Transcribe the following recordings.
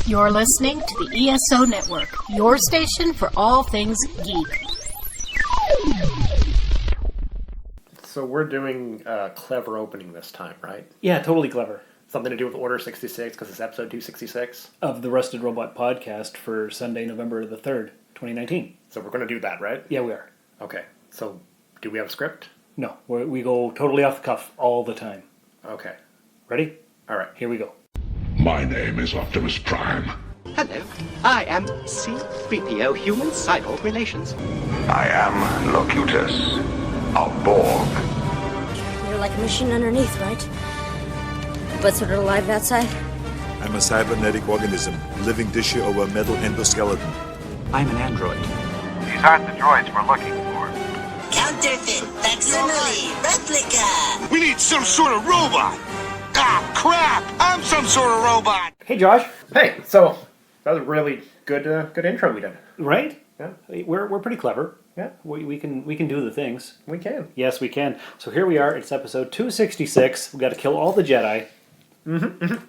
You're listening to the ESO Network, your station for all things geek. So we're doing a clever opening this time, right? Yeah, totally clever. Something to do with Order 66, because it's episode 266. Of the Rusted Robot podcast for Sunday, November the 3rd, 2019. So we're going to do that, right? Yeah, we are. Okay. So do we have a script? No, we go totally off the cuff all the time. Okay. Ready? All right. Here we go. My name is Optimus Prime. Hello, I am C-3PO Human Cyborg Relations. I am Locutus, a Borg. You're like a machine underneath, right? But sort of alive outside? I'm a cybernetic organism, living tissue over a metal endoskeleton. I'm an android. These aren't the droids we're looking for. Counterfeit, facsimile, replica. We need some sort of robot. Ah, crap! I'm some sort of robot. Hey, Josh. Hey, so that was a really good intro we did. Right? Yeah. We're pretty clever. Yeah. We can do the things. We can. Yes, we can. So here we are. It's episode 266. We've got to kill all the Jedi. Mm-hmm.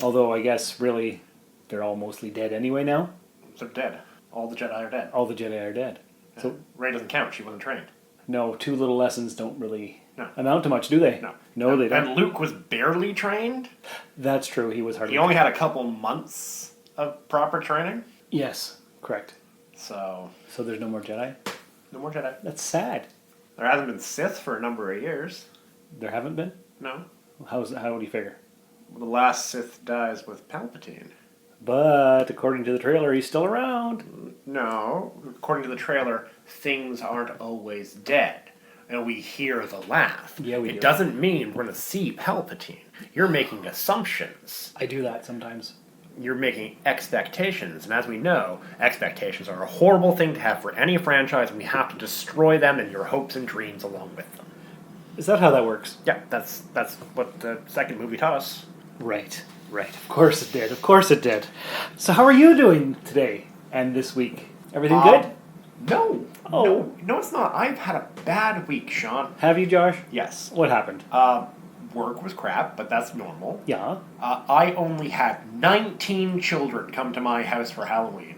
Although I guess really they're all mostly dead anyway now. So dead. All the Jedi are dead. All the Jedi are dead. Yeah. So Rey doesn't count. She wasn't trained. no, two little lessons don't really No. amount to much, do they? No. No, they don't. And Luke was barely trained. That's true. He was hardly. He only had a couple months of proper training. Yes, correct. So So there's no more Jedi? no more Jedi. That's sad. There hasn't been Sith for a number of years. There haven't been? No. How do you figure? The last Sith dies with Palpatine. But according to the trailer, he's still around. No. According to the trailer, things aren't always dead. And we hear the laugh. Yeah, we do. It doesn't mean we're going to see Palpatine. You're making assumptions. I do that sometimes. You're making expectations. And as we know, expectations are a horrible thing to have for any franchise, and we have to destroy them and your hopes and dreams along with them. Is that how that works? Yeah, that's what the second movie taught us. Right. Of course it did. Of course it did. So how are you doing today and this week? Everything good? No. Oh. No, it's not. I've had a bad week, Sean. Have you, Josh? Yes. What happened? Work was crap, but that's normal. Yeah. I only had 19 children come to my house for Halloween.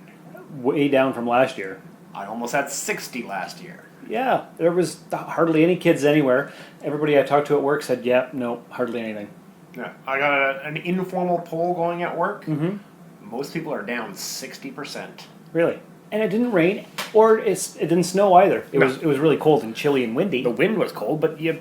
Way down from last year. I almost had 60 last year. Yeah. There was hardly any kids anywhere. Everybody I talked to at work said, yeah, no, hardly anything. Yeah, I got an informal poll going at work. Mm-hmm. Most people are down 60%. Really? And it didn't rain, or it didn't snow either. It No. was really cold and chilly and windy. The wind was cold, but you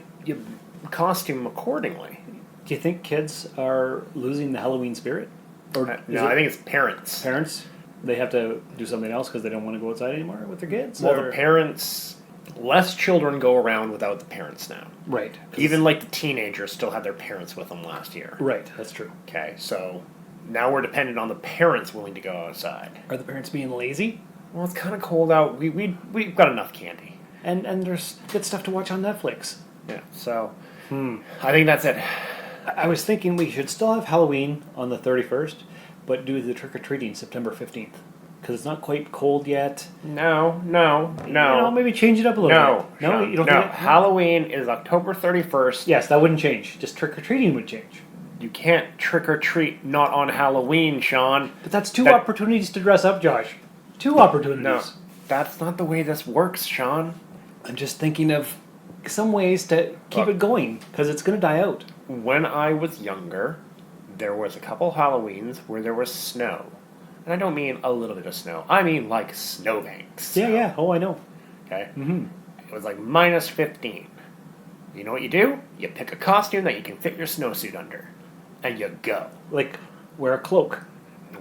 costume accordingly. Do you think kids are losing the Halloween spirit? Or No, I think it's parents. parents, they have to do something else because they don't want to go outside anymore with their kids? Well, or? the parents... Less children go around without the parents now. Right. Even like the teenagers still had their parents with them last year. Right, that's true. Okay, so now we're dependent on the parents willing to go outside. Are the parents being lazy? Well, it's kind of cold out. We've got enough candy. And there's good stuff to watch on Netflix. Yeah, so I think that's it. I was thinking we should still have Halloween on the 31st, but do the trick-or-treating September 15th. Because it's not quite cold yet. No. You know, maybe change it up a little bit. No, Sean, you don't no. think it? Halloween is October 31st. Yes, that wouldn't change. Just trick-or-treating would change. You can't trick-or-treat not on Halloween, Sean. But that's two opportunities to dress up, Josh. Two opportunities. No, that's not the way this works, Sean. I'm just thinking of some ways to keep it going, because it's going to die out. When I was younger, there was a couple Halloweens where there was snow. And I don't mean a little bit of snow. I mean like snowbanks. Yeah. Oh, I know. Okay? Mm-hmm. It was like minus 15. You know what you do? You pick a costume that you can fit your snowsuit under. And you go. Like, wear a cloak.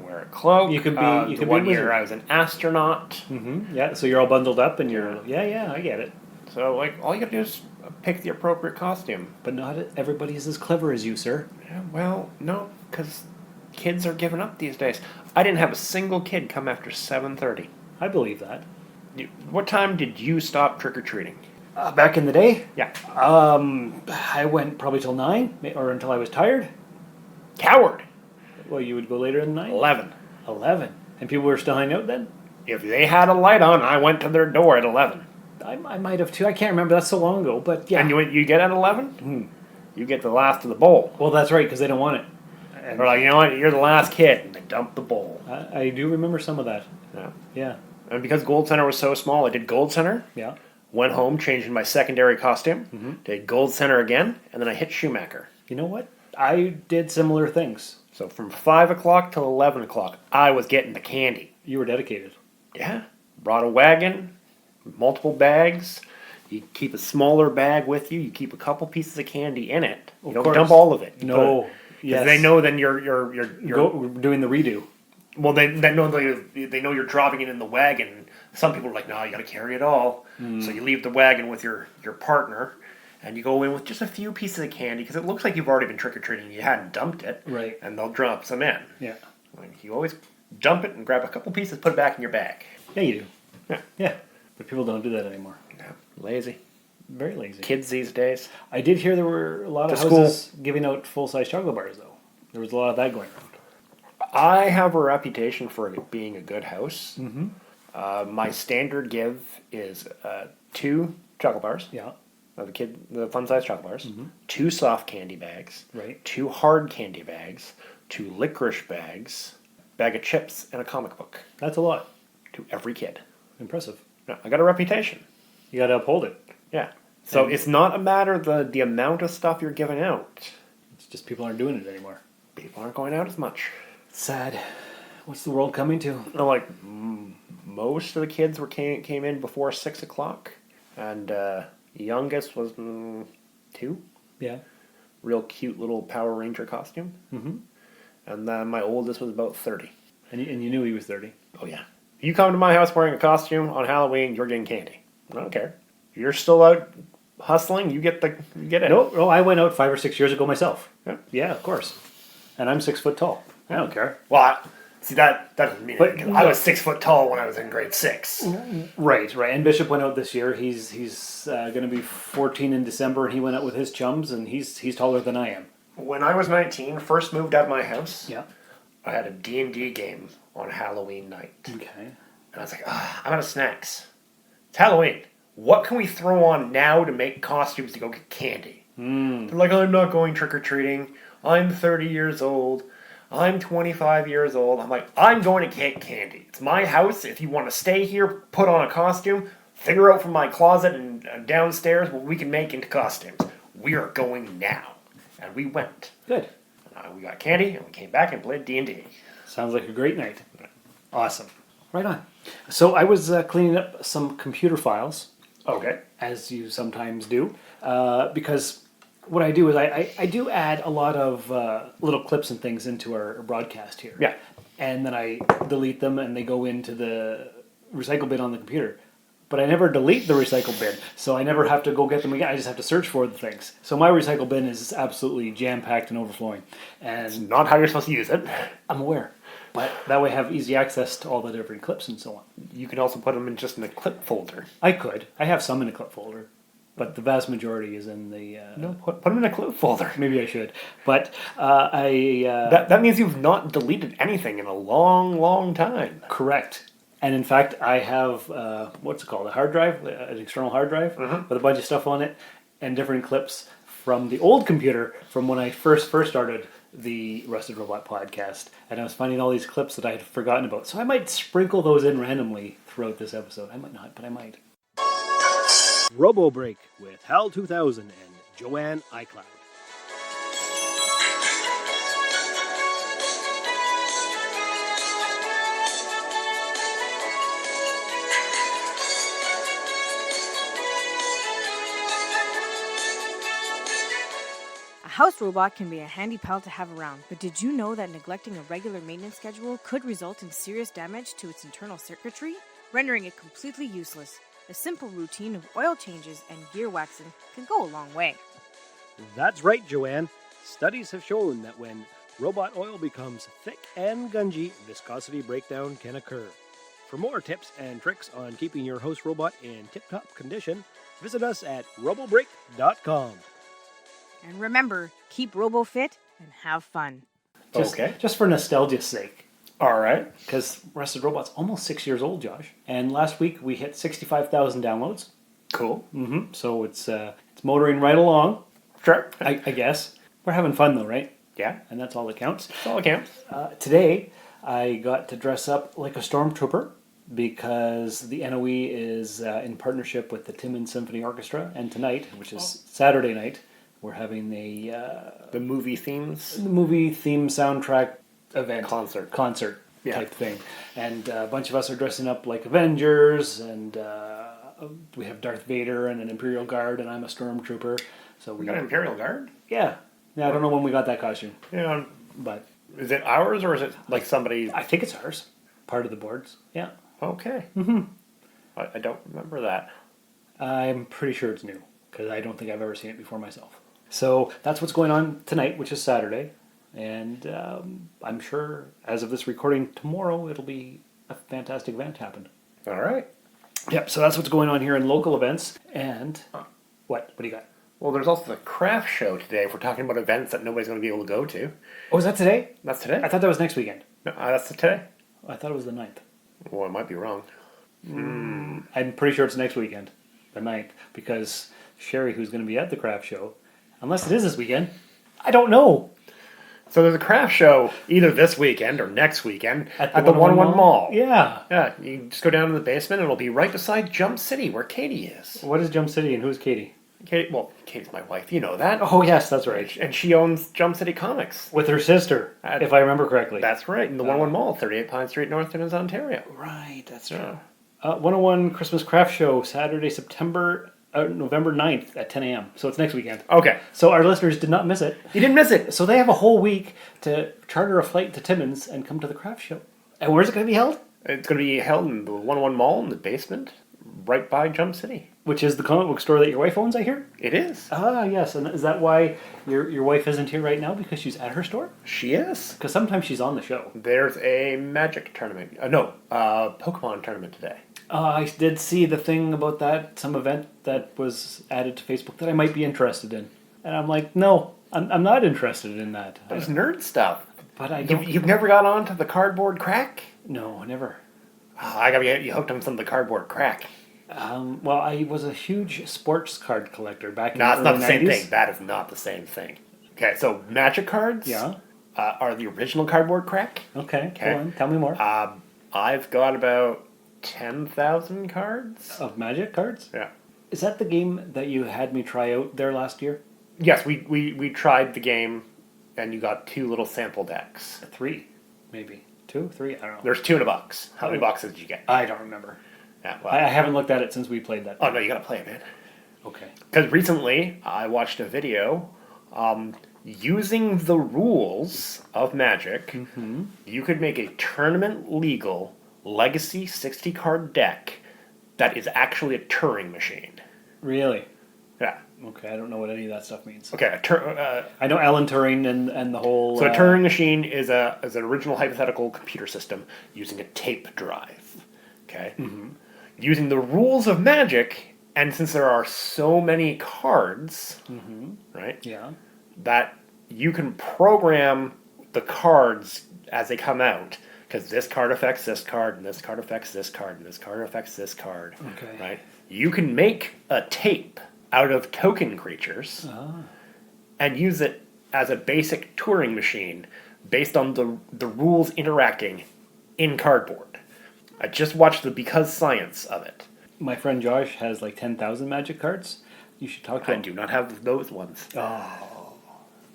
Wear a cloak. You could be. You could be one a wizard. year I was an astronaut. Mm-hmm. Yeah. So you're all bundled up, and you're. Yeah. I get it. So like all you gotta do is pick the appropriate costume. But not everybody's as clever as you, sir. Yeah, well, no, because kids are giving up these days. I didn't have a single kid come after 7:30. I believe that. What time did you stop trick or treating? Back in the day, Yeah. I went probably till 9, or until I was tired. Coward. Well, you would go later than 9. 11. 11, and people were still hanging out then. If they had a light on, I went to their door at 11. I might have too. I can't remember. That's so long ago. But yeah. And you get at 11? You get the last of the bowl. Well, that's right, because they don't want it. They're like, you know what, you're the last kid, and they dump the bowl. I do remember some of that. Yeah. Yeah. And because Gold Center was so small, I did Gold Center. Yeah. Went home, changed in my secondary costume, did Gold Center again, and then I hit Schumacher. You know what? I did similar things. So from 5 o'clock till 11 o'clock, I was getting the candy. You were dedicated. Yeah. Brought a wagon, multiple bags. You keep a smaller bag with you. You keep a couple pieces of candy in it. You don't dump all of it. No. Yes. They know then you're doing the redo. Well, they know you're dropping it in the wagon. Some people are like, no, you got to carry it all. So you leave the wagon with your partner, and you go in with just a few pieces of candy because it looks like you've already been trick or treating. You hadn't dumped it, right? And they'll drop some in. Yeah. Like, you always dump it and grab a couple pieces, put it back in your bag. Yeah, you do. Yeah. Yeah. But people don't do that anymore. Yeah. Lazy. Very lazy. Kids these days. I did hear there were a lot of houses giving out full-size chocolate bars, though. There was a lot of that going around. I have a reputation for being a good house. My standard give is 2 chocolate bars. Yeah. The fun-size chocolate bars. 2 soft candy bags. Right. 2 hard candy bags. 2 licorice bags. Bag of chips and a comic book. That's a lot. To every kid. Impressive. Yeah, I got a reputation. You got to uphold it. Yeah. So it's not a matter of the amount of stuff you're giving out. It's just people aren't doing it anymore. People aren't going out as much. Sad. What's the world coming to? Like, most of the kids came in before 6 o'clock. And the youngest was 2. Yeah. Real cute little Power Ranger costume. And then my oldest was about 30. And you knew he was 30? Oh, yeah. If you come to my house wearing a costume on Halloween, you're getting candy. I don't care. If you're still out hustling, you get it. No, I went out 5 or 6 years ago myself. Yeah, of course. And I'm 6 foot tall. I don't care. Well, see, that doesn't mean anything. I was 6 foot tall when I was in grade 6. Right. And Bishop went out this year. He's going to be 14 in December, and he went out with his chums, and he's taller than I am. When I was 19, first moved out of my house, yeah, I had a D&D game on Halloween night. Okay. And I was like, I'm out of snacks. It's Halloween. What can we throw on now to make costumes to go get candy? They're like, I'm not going trick-or-treating. I'm 30 years old. I'm 25 years old. I'm like, I'm going to get candy. It's my house. If you want to stay here, put on a costume, figure out from my closet and downstairs what we can make into costumes. We are going now. And we went. Good. We got candy, and we came back and played D&D. Sounds like a great night. Awesome. Right on. So I was cleaning up some computer files. Okay. As you sometimes do. Because what I do is I do add a lot of little clips and things into our broadcast here. Yeah. And then I delete them, and they go into the recycle bin on the computer. But I never delete the recycle bin, so I never have to go get them again. I just have to search for the things. So my recycle bin is absolutely jam-packed and overflowing. And it's not how you're supposed to use it. I'm aware. But that way I have easy access to all the different clips and so on. You can also put them in just in a clip folder. I could. I have some in a clip folder. But the vast majority is in the... No, put them in a clip folder. Maybe I should. But I... That means you've not deleted anything in a long, long time. Correct. And in fact, I have, what's it called, a hard drive, an external hard drive with a bunch of stuff on it and different clips from the old computer from when I first started the Rusted Robot podcast. And I was finding all these clips that I had forgotten about. So I might sprinkle those in randomly throughout this episode. I might not, but I might. Robo Break with Hal 2000 and Joanne iCloud. A house robot can be a handy pal to have around, but did you know that neglecting a regular maintenance schedule could result in serious damage to its internal circuitry, rendering it completely useless? A simple routine of oil changes and gear waxing can go a long way. That's right, Joanne. Studies have shown that when robot oil becomes thick and gungy, viscosity breakdown can occur. For more tips and tricks on keeping your house robot in tip-top condition, visit us at robobreak.com. And remember, keep Robo fit and have fun. Just for nostalgia's sake. All right. Because Rusted Robot's almost 6 years old, Josh. And last week we hit 65,000 downloads. Cool. So it's motoring right along. Sure. I guess. We're having fun though, right? Yeah. And that's all that counts. That's all that counts. Today, I got to dress up like a stormtrooper because the NOE is in partnership with the Timmins Symphony Orchestra. And tonight, which is Saturday night, we're having the movie theme soundtrack event. Concert type thing. And a bunch of us are dressing up like Avengers, and we have Darth Vader and an Imperial Guard, and I'm a stormtrooper. So we got an Imperial Guard? Yeah. I don't know when we got that costume. Yeah. But is it ours or is it like somebody? I think it's ours. Part of the boards. Yeah. Okay. I don't remember that. I'm pretty sure it's new because I don't think I've ever seen it before myself. So that's what's going on tonight, which is Saturday. And I'm sure as of this recording tomorrow, it'll be a fantastic event happen. All right. Yep. So that's what's going on here in local events. And what do you got? Well, there's also the craft show today. If we're talking about events that nobody's going to be able to go to. Oh, is that today? That's today. I thought that was next weekend. No, that's today. I thought it was the 9th. Well, I might be wrong. I'm pretty sure it's next weekend, the 9th, because Sherry, who's going to be at the craft show, unless it is this weekend, I don't know. So there's a craft show either this weekend or next weekend at the 101 101 Mall. Yeah. Yeah, you just go down to the basement and it'll be right beside Jump City where Katie is. What is Jump City and who's Katie? Katie's my wife. You know that. Oh, yes, that's right. And she owns Jump City Comics. With her sister, if I remember correctly. That's right, in the 101 Mall, 38 Pine Street, North Timmins, Ontario. Right, that's true. 101 Christmas Craft Show, Saturday, November 9th at 10 a.m. So it's next weekend. Okay. So our listeners did not miss it. You didn't miss it. So they have a whole week to charter a flight to Timmins and come to the craft show. And where's it going to be held? It's going to be held in the 101 Mall in the basement, right by Jump City. Which is the comic book store that your wife owns, I hear? It is. Ah, yes. And is that why your wife isn't here right now? Because she's at her store? She is. Because sometimes she's on the show. There's a Magic tournament. Pokemon tournament today. I did see the thing about that, some event that was added to Facebook that I might be interested in. And I'm like, no, I'm not interested in that. There's nerd stuff. But I don't... You've never got onto the cardboard crack? No, never. I got to get you hooked on some of the cardboard crack. Well, I was a huge sports card collector back in the early 90s. No, it's not the same thing. That is not the same thing. Okay, so Magic cards are the original cardboard crack. Okay, go on. Tell me more. I've got about 10,000 cards. Of Magic cards? Yeah. Is that the game that you had me try out there last year? Yes, we tried the game, and you got 2 little sample decks. 3, maybe. 2, 3, I don't know. There's 2 in a box. How many boxes did you get? I don't remember. Yeah, well, I haven't looked at it since we played that. Oh, no, you gotta play it, man. Okay. Because recently, I watched a video using the rules of Magic. Mm-hmm. You could make a tournament-legal Legacy 60-card deck that is actually a Turing machine. Really? Yeah. Okay, I don't know what any of that stuff means. Okay, I know Alan Turing and the whole... So a Turing machine is an original hypothetical computer system using a tape drive. Okay? Mm-hmm. Using the rules of Magic, and since there are so many cards, right? Yeah. That you can program the cards as they come out, because this card affects this card, and this card affects this card, and this card affects this card. Okay. Right? You can make a tape out of token creatures and use it as a basic Turing machine based on the rules interacting in cardboard. I just watched the Because Science of it. My friend Josh has like 10,000 Magic cards. You should talk to him. I do not have those ones. Oh.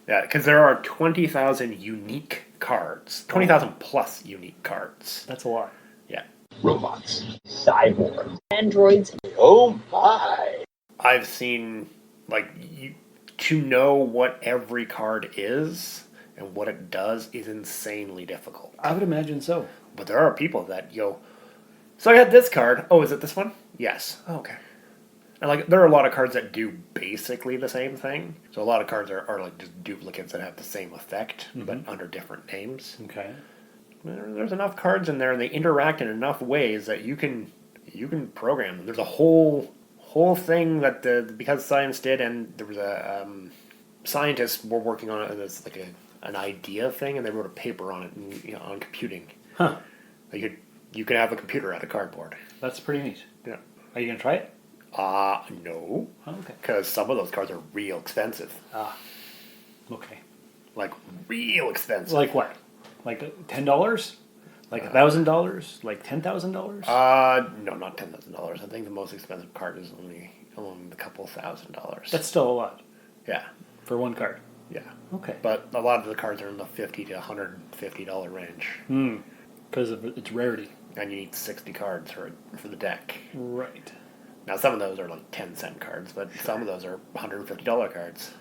Yeah, because there are 20,000 unique cards. 20,000 plus unique cards. That's a lot. Yeah. Robots. Cyborgs. Androids. Oh my. I've seen, to know what every card is and what it does is insanely difficult. I would imagine so. But there are people that go, so I got this card. Oh, is it this one? Yes. Oh, okay. And there are a lot of cards that do basically the same thing. So a lot of cards are just duplicates that have the same effect, but under different names. Okay. There's enough cards in there, and they interact in enough ways that you can program them. There's a whole thing that the Because Science did, and there was a scientists were working on it, and it's like an idea thing, and they wrote a paper on it on computing. Huh. You could have a computer out of cardboard. That's pretty neat. Yeah. Are you going to try it? No. Oh, okay. Because some of those cards are real expensive. Ah. Okay. Like real expensive. Like what? Like $10? Like $1,000? Like $10,000? No, not $10,000. I think the most expensive card is only a couple $1,000. That's still a lot. Yeah. For one card? Yeah. Okay. But a lot of the cards are in the $50 to $150 range. Because of its rarity. And you need 60 cards for the deck. Right. Now, some of those are like 10-cent cards, but some of those are $150 cards.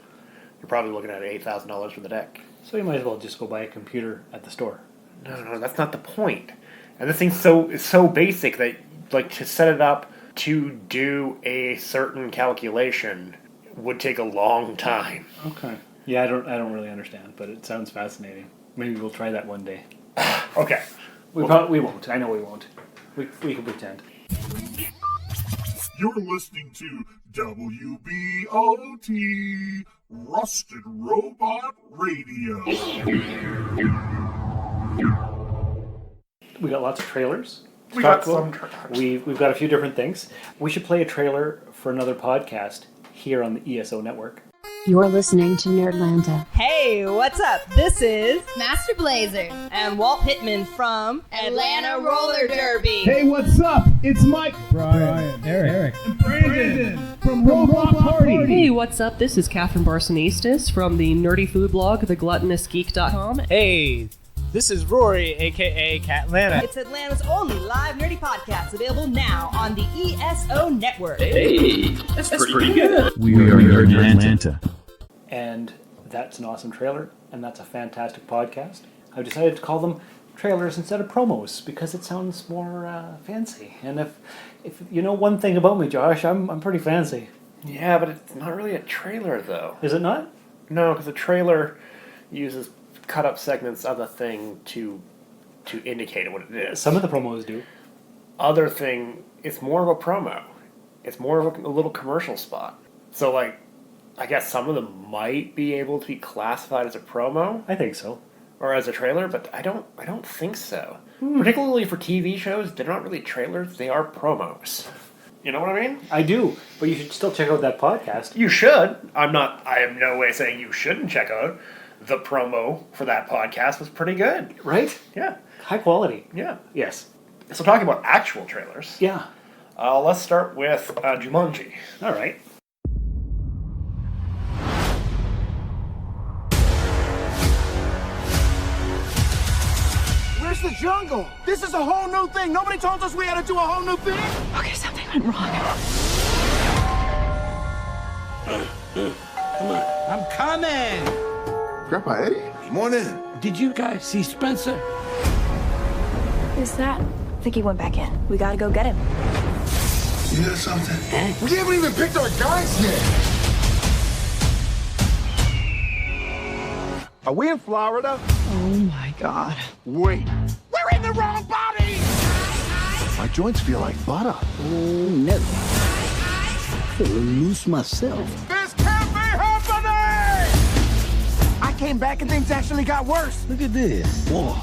You're probably looking at $8,000 for the deck. So you might as well just go buy a computer at the store. No, that's not the point. And this thing's so basic that, like, to set it up to do a certain calculation would take a long time. Okay. Yeah, I don't really understand, but it sounds fascinating. Maybe we'll try that one day. Okay. We won't. I know we won't. We can pretend. You're listening to WBOT Rusted Robot Radio. We got lots of trailers. We've got a few different things. We should play a trailer for another podcast here on the ESO network. You're listening to Nerdlanta. Hey, what's up? This is Master Blazer and Walt Pittman from Atlanta Roller Derby. Hey, what's up? It's Mike, Brian, Eric, and Brandon from Robot Party. Hey, what's up? This is Catherine Barsonistis from the nerdy food blog, thegluttonousgeek.com. Hey, this is Rory, a.k.a. Catlanta. It's Atlanta's only live nerdy podcast, available now on the ESO network. Hey, that's pretty good. We are Nerdlanta. And that's an awesome trailer, and that's a fantastic podcast. I've decided to call them trailers instead of promos because it sounds more fancy. And if you know one thing about me, Josh, I'm pretty fancy. Yeah, but it's not really a trailer, though. Is it not? No, because a trailer uses cut up segments of a thing to indicate what it is. Some of the promos do. Other thing, it's more of a promo. It's more of a little commercial spot. So, like, I guess some of them might be able to be classified as a promo. I think so. Or as a trailer, but I don't think so. Particularly for TV shows, they're not really trailers, they are promos. You know what I mean? I do, but you should still check out that podcast. You should. I am no way saying you shouldn't check out. The promo for that podcast was pretty good. Right? Yeah. High quality. Yeah. Yes. So talking about actual trailers. Yeah. Let's start with Jumanji. All right. Where's the jungle? This is a whole new thing. Nobody told us we had to do a whole new thing. Okay, something went wrong. Come on. I'm coming. Grandpa Eddie? Morning. Did you guys see Spencer? Who's that? I think he went back in. We gotta go get him. You hear something? We haven't even picked our guys yet. Are we in Florida? Oh my God. Wait. We're in the wrong body! My joints feel like butter. Oh, no. I feel loose myself. This can't be happening! I came back and things actually got worse. Look at this. 1,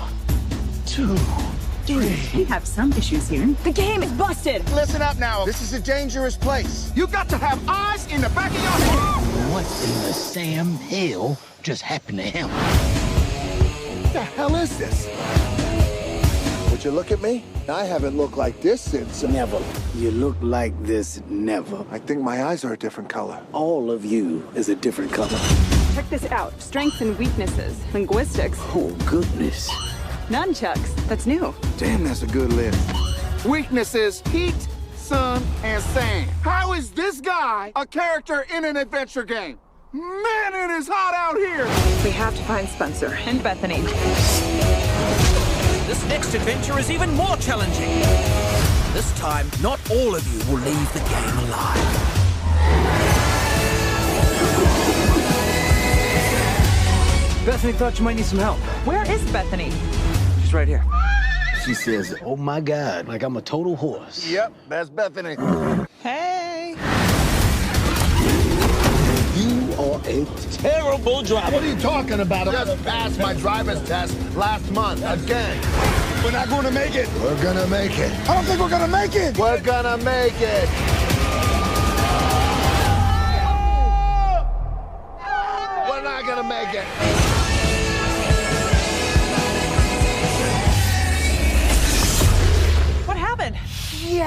2, 3. We have some issues here. The game is busted! Listen up now. This is a dangerous place. You got to have eyes in the back of your head. What in the Sam hell just happened to him? What the hell is this? Would you look at me? I haven't looked like this since... Never. You look like this never. I think my eyes are a different color. All of you is a different color. Check this out. Strengths and weaknesses. Linguistics. Oh, goodness. Nunchucks. That's new. Damn, that's a good list. Weaknesses, heat, sun, and sand. How is this guy a character in an adventure game? Man, it is hot out here! We have to find Spencer and Bethany. This next adventure is even more challenging. This time, not all of you will leave the game alive. Bethany thought you might need some help. Where is Bethany? She's right here. She says, oh my God, like I'm a total horse. Yep, that's Bethany. Hey! You are a terrible driver. What are you talking about? I just passed my driver's test last month again. We're not going to make it. We're gonna make it. I don't think we're going to make it. We're gonna make it. We're not going to make it.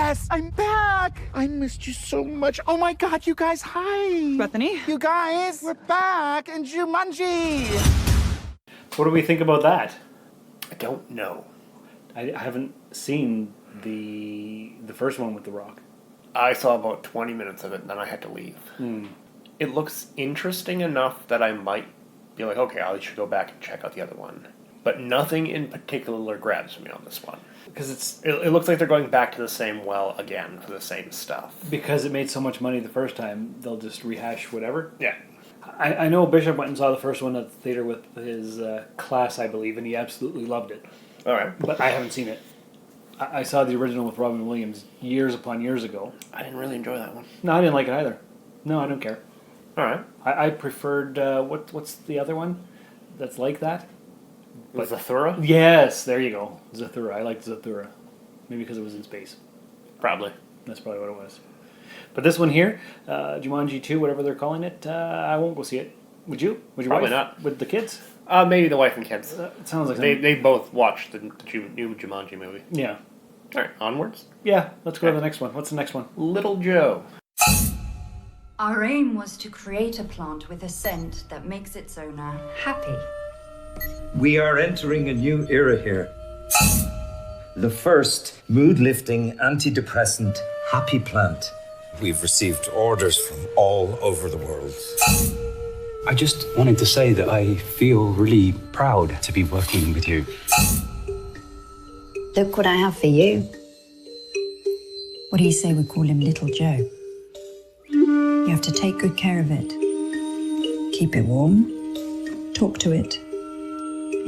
Yes, I'm back. I missed you so much. Oh my God, you guys, hi. Bethany? You guys, we're back in Jumanji. What do we think about that? I don't know. I haven't seen the first one with The Rock. I saw about 20 minutes of it, and then I had to leave. It looks interesting enough that I might be like, okay, I should go back and check out the other one. But nothing in particular grabs me on this one. Because it looks like they're going back to the same well again for the same stuff. Because it made so much money the first time, they'll just rehash whatever. Yeah. I know Bishop went and saw the first one at the theater with his class, I believe, and he absolutely loved it. All right. But I haven't seen it. I saw the original with Robin Williams years upon years ago. I didn't really enjoy that one. No, I didn't like it either. No, I don't care. All right. I preferred, what's the other one that's like that? But Zathura? Yes, there you go. Zathura. I liked Zathura. Maybe because it was in space. Probably. That's probably what it was. But this one here, Jumanji 2, whatever they're calling it, I won't go see it. Would you? Would you? Probably not. With the kids? Maybe the wife and kids. It sounds like they both watched the new Jumanji movie. Yeah. All right, onwards? Yeah, let's go to the next one. What's the next one? Little Joe. Our aim was to create a plant with a scent that makes its owner happy. We are entering a new era here. The first mood-lifting, antidepressant, happy plant. We've received orders from all over the world. I just wanted to say that I feel really proud to be working with you. Look what I have for you. What do you say we call him Little Joe? You have to take good care of it. Keep it warm. Talk to it.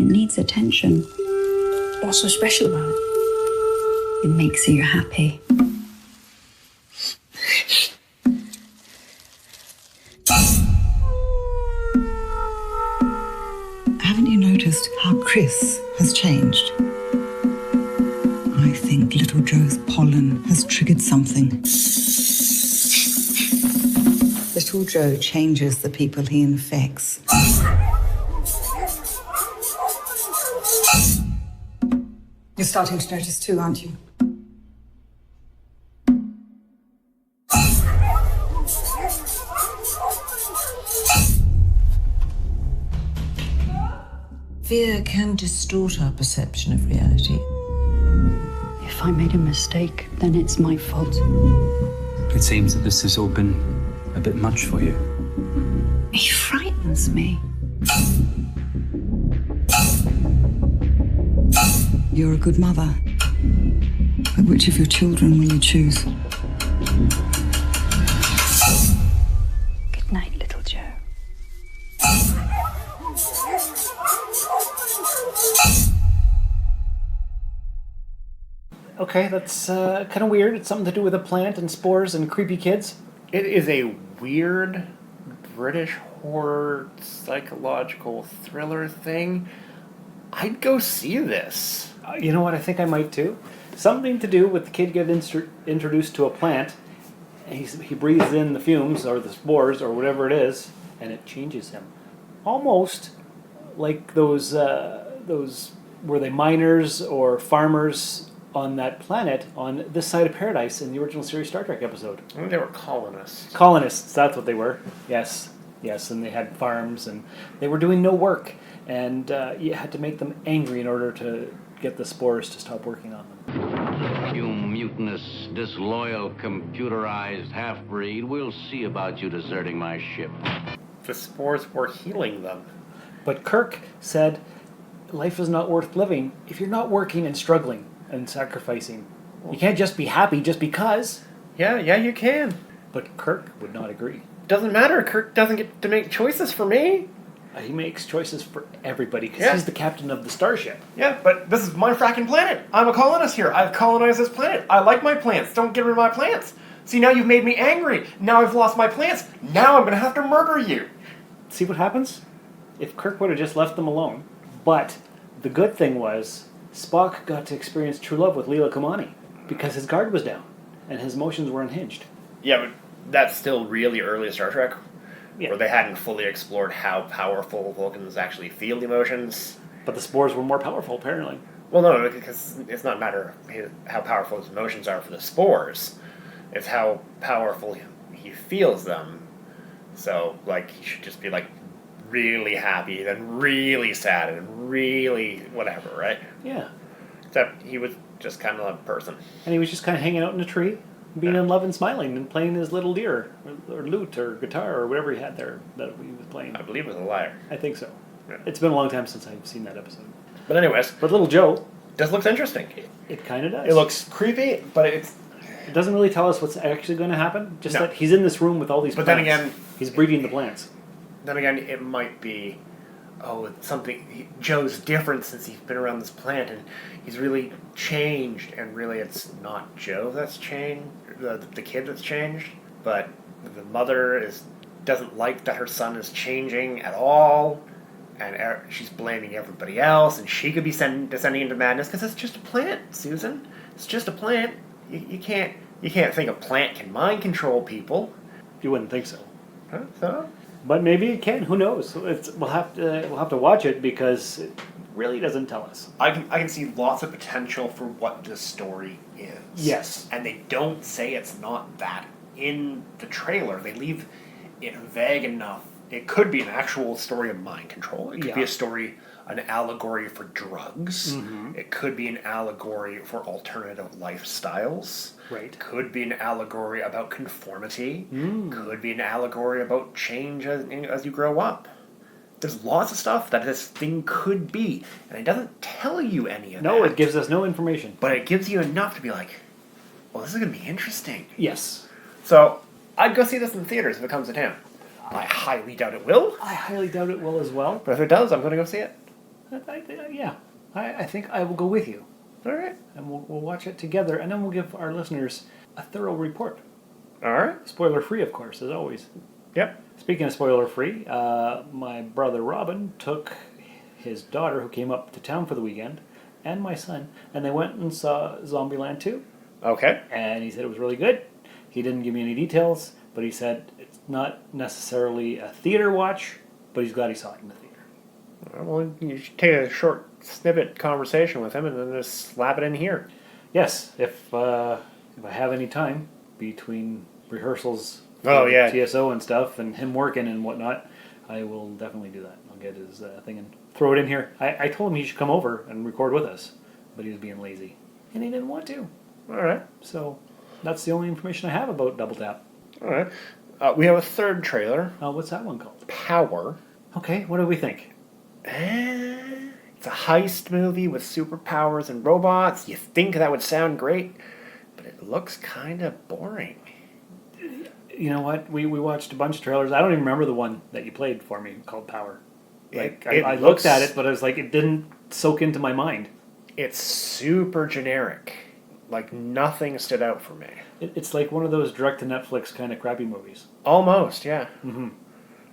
It needs attention. What's so special about it? It makes you happy. Haven't you noticed how Chris has changed? I think Little Joe's pollen has triggered something. Little Joe changes the people he infects. You're starting to notice too, aren't you? Fear can distort our perception of reality. If I made a mistake, then it's my fault. It seems that this has all been a bit much for you. He frightens me. You're a good mother. But which of your children will you choose? Good night, Little Joe. Okay, that's kind of weird. It's something to do with a plant and spores and creepy kids. It is a weird British horror psychological thriller thing. I'd go see this. You know what? I think I might too. Something to do with the kid getting introduced to a plant. And he breathes in the fumes or the spores or whatever it is, and it changes him. Almost like those were they miners or farmers on that planet on this side of paradise in the original series Star Trek episode. I think they were colonists. Colonists, that's what they were. Yes, and they had farms and they were doing no work. And you had to make them angry in order to get the spores to stop working on them. You mutinous, disloyal, computerized half-breed, we'll see about you deserting my ship. The spores were healing them. But Kirk said, life is not worth living if you're not working and struggling and sacrificing. You can't just be happy just because. Yeah, you can. But Kirk would not agree. Doesn't matter. Kirk doesn't get to make choices for me. He makes choices for everybody because he's the captain of the starship. Yeah, but this is my fracking planet. I'm a colonist here. I've colonized this planet. I like my plants. Don't get rid of my plants. See, now you've made me angry. Now I've lost my plants. Now I'm going to have to murder you. See what happens? If Kirk would have just left them alone. But the good thing was Spock got to experience true love with Leela Kamani because his guard was down and his emotions were unhinged. Yeah, but that's still really early Star Trek. Yeah. Where they hadn't fully explored how powerful Vulcans actually feel emotions. But the spores were more powerful, apparently. Well, no, because it's not a matter of how powerful his emotions are for the spores. It's how powerful he feels them. So, like, he should just be, like, really happy, then really sad, and really whatever, right? Yeah. Except he was just kind of a person. And he was just kind of hanging out in a tree, being in love and smiling, and playing his little deer, or lute, or guitar, or whatever he had there that he was playing. I believe it was a lyre. I think so. Yeah. It's been a long time since I've seen that episode. But anyways. But little Joe. This looks interesting. It kind of does. It looks creepy, but it doesn't really tell us what's actually going to happen. Just that he's in this room with all these plants. But then again... He's breeding the plants. Then again, it might be... Joe's different since he's been around this plant, and he's really changed, and really it's not Joe that's changed, the kid that's changed, but the mother doesn't like that her son is changing at all, and she's blaming everybody else, and she could be descending into madness, because it's just a plant, Susan. It's just a plant. You can't think a plant can mind control people. You wouldn't think so. Huh? So? But maybe it can. Who knows? We'll have to watch it because it really doesn't tell us. I can see lots of potential for what this story is. Yes, and they don't say it's not that in the trailer. They leave it vague enough. It could be an actual story of mind control. It could be a story, an allegory for drugs. Mm-hmm. It could be an allegory for alternative lifestyles. Right. It could be an allegory about conformity. Could be an allegory about change as you grow up. There's lots of stuff that this thing could be, and it doesn't tell you any of that. No, it gives us no information. But it gives you enough to be like, well, this is going to be interesting. Yes. So, I'd go see this in the theaters if it comes to town. I highly doubt it will. I highly doubt it will as well. But if it does, I'm going to go see it. I think I will go with you. All right. And we'll watch it together, and then we'll give our listeners a thorough report. All right. Spoiler-free, of course, as always. Yep. Speaking of spoiler-free, my brother Robin took his daughter, who came up to town for the weekend, and my son, and they went and saw Zombieland 2. Okay. And he said it was really good. He didn't give me any details, but he said it's not necessarily a theater watch, but he's glad he saw it in the theater. Well, you should take a short snippet conversation with him and then just slap it in here. Yes, if I have any time between rehearsals, yeah, TSO and stuff, and him working and whatnot, I will definitely do that. I'll get his thing and throw it in here. I told him he should come over and record with us, but he was being lazy, and he didn't want to. All right. So that's the only information I have about Double Tap. All right. We have a third trailer. What's that one called? Power. Okay, what do we think? It's a heist movie with superpowers and robots. You think that would sound great, but it looks kind of boring. You know what? We watched a bunch of trailers. I don't even remember the one that you played for me called Power. I looked at it, but I was like, it didn't soak into my mind. It's super generic. Like, nothing stood out for me. It's like one of those direct-to-Netflix kind of crappy movies. Almost, yeah. Mm-hmm.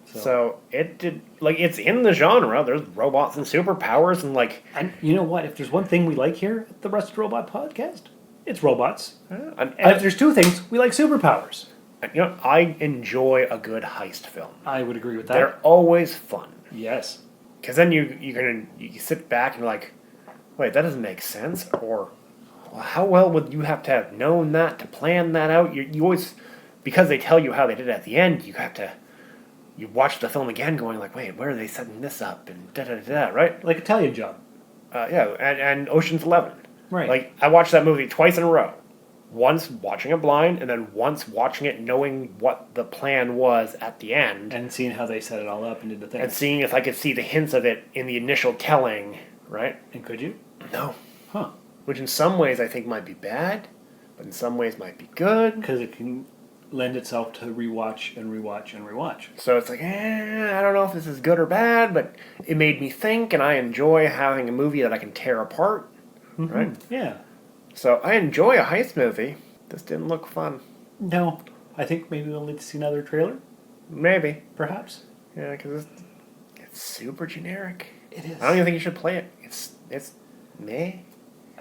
So it did, like, it's in the genre. There's robots and superpowers and, like... And you know what? If there's one thing we like here at the Rusted Robot Podcast, it's robots. And if there's two things, we like superpowers. You know, I enjoy a good heist film. I would agree with that. They're always fun. Yes. Because then you sit back and you're like, wait, that doesn't make sense. Or, well, how well would you have to have known that to plan that out? You always, because they tell you how they did it at the end, you watch the film again going like, wait, where are they setting this up? And da-da-da-da, right? Like Italian Job. Yeah, and Ocean's 11. Right. Like, I watched that movie twice in a row. Once watching it blind, and then once watching it knowing what the plan was at the end. And seeing how they set it all up and did the thing. And seeing if I could see the hints of it in the initial telling, right? And could you? No. Huh. Which in some ways I think might be bad, but in some ways might be good. Because it can lend itself to rewatch and rewatch and rewatch. So it's like, I don't know if this is good or bad, but it made me think, and I enjoy having a movie that I can tear apart, right? Yeah. So I enjoy a heist movie. This didn't look fun. No. I think maybe we'll need to see another trailer. Maybe. Perhaps. Yeah, because it's super generic. It is. I don't even think you should play it. It's meh.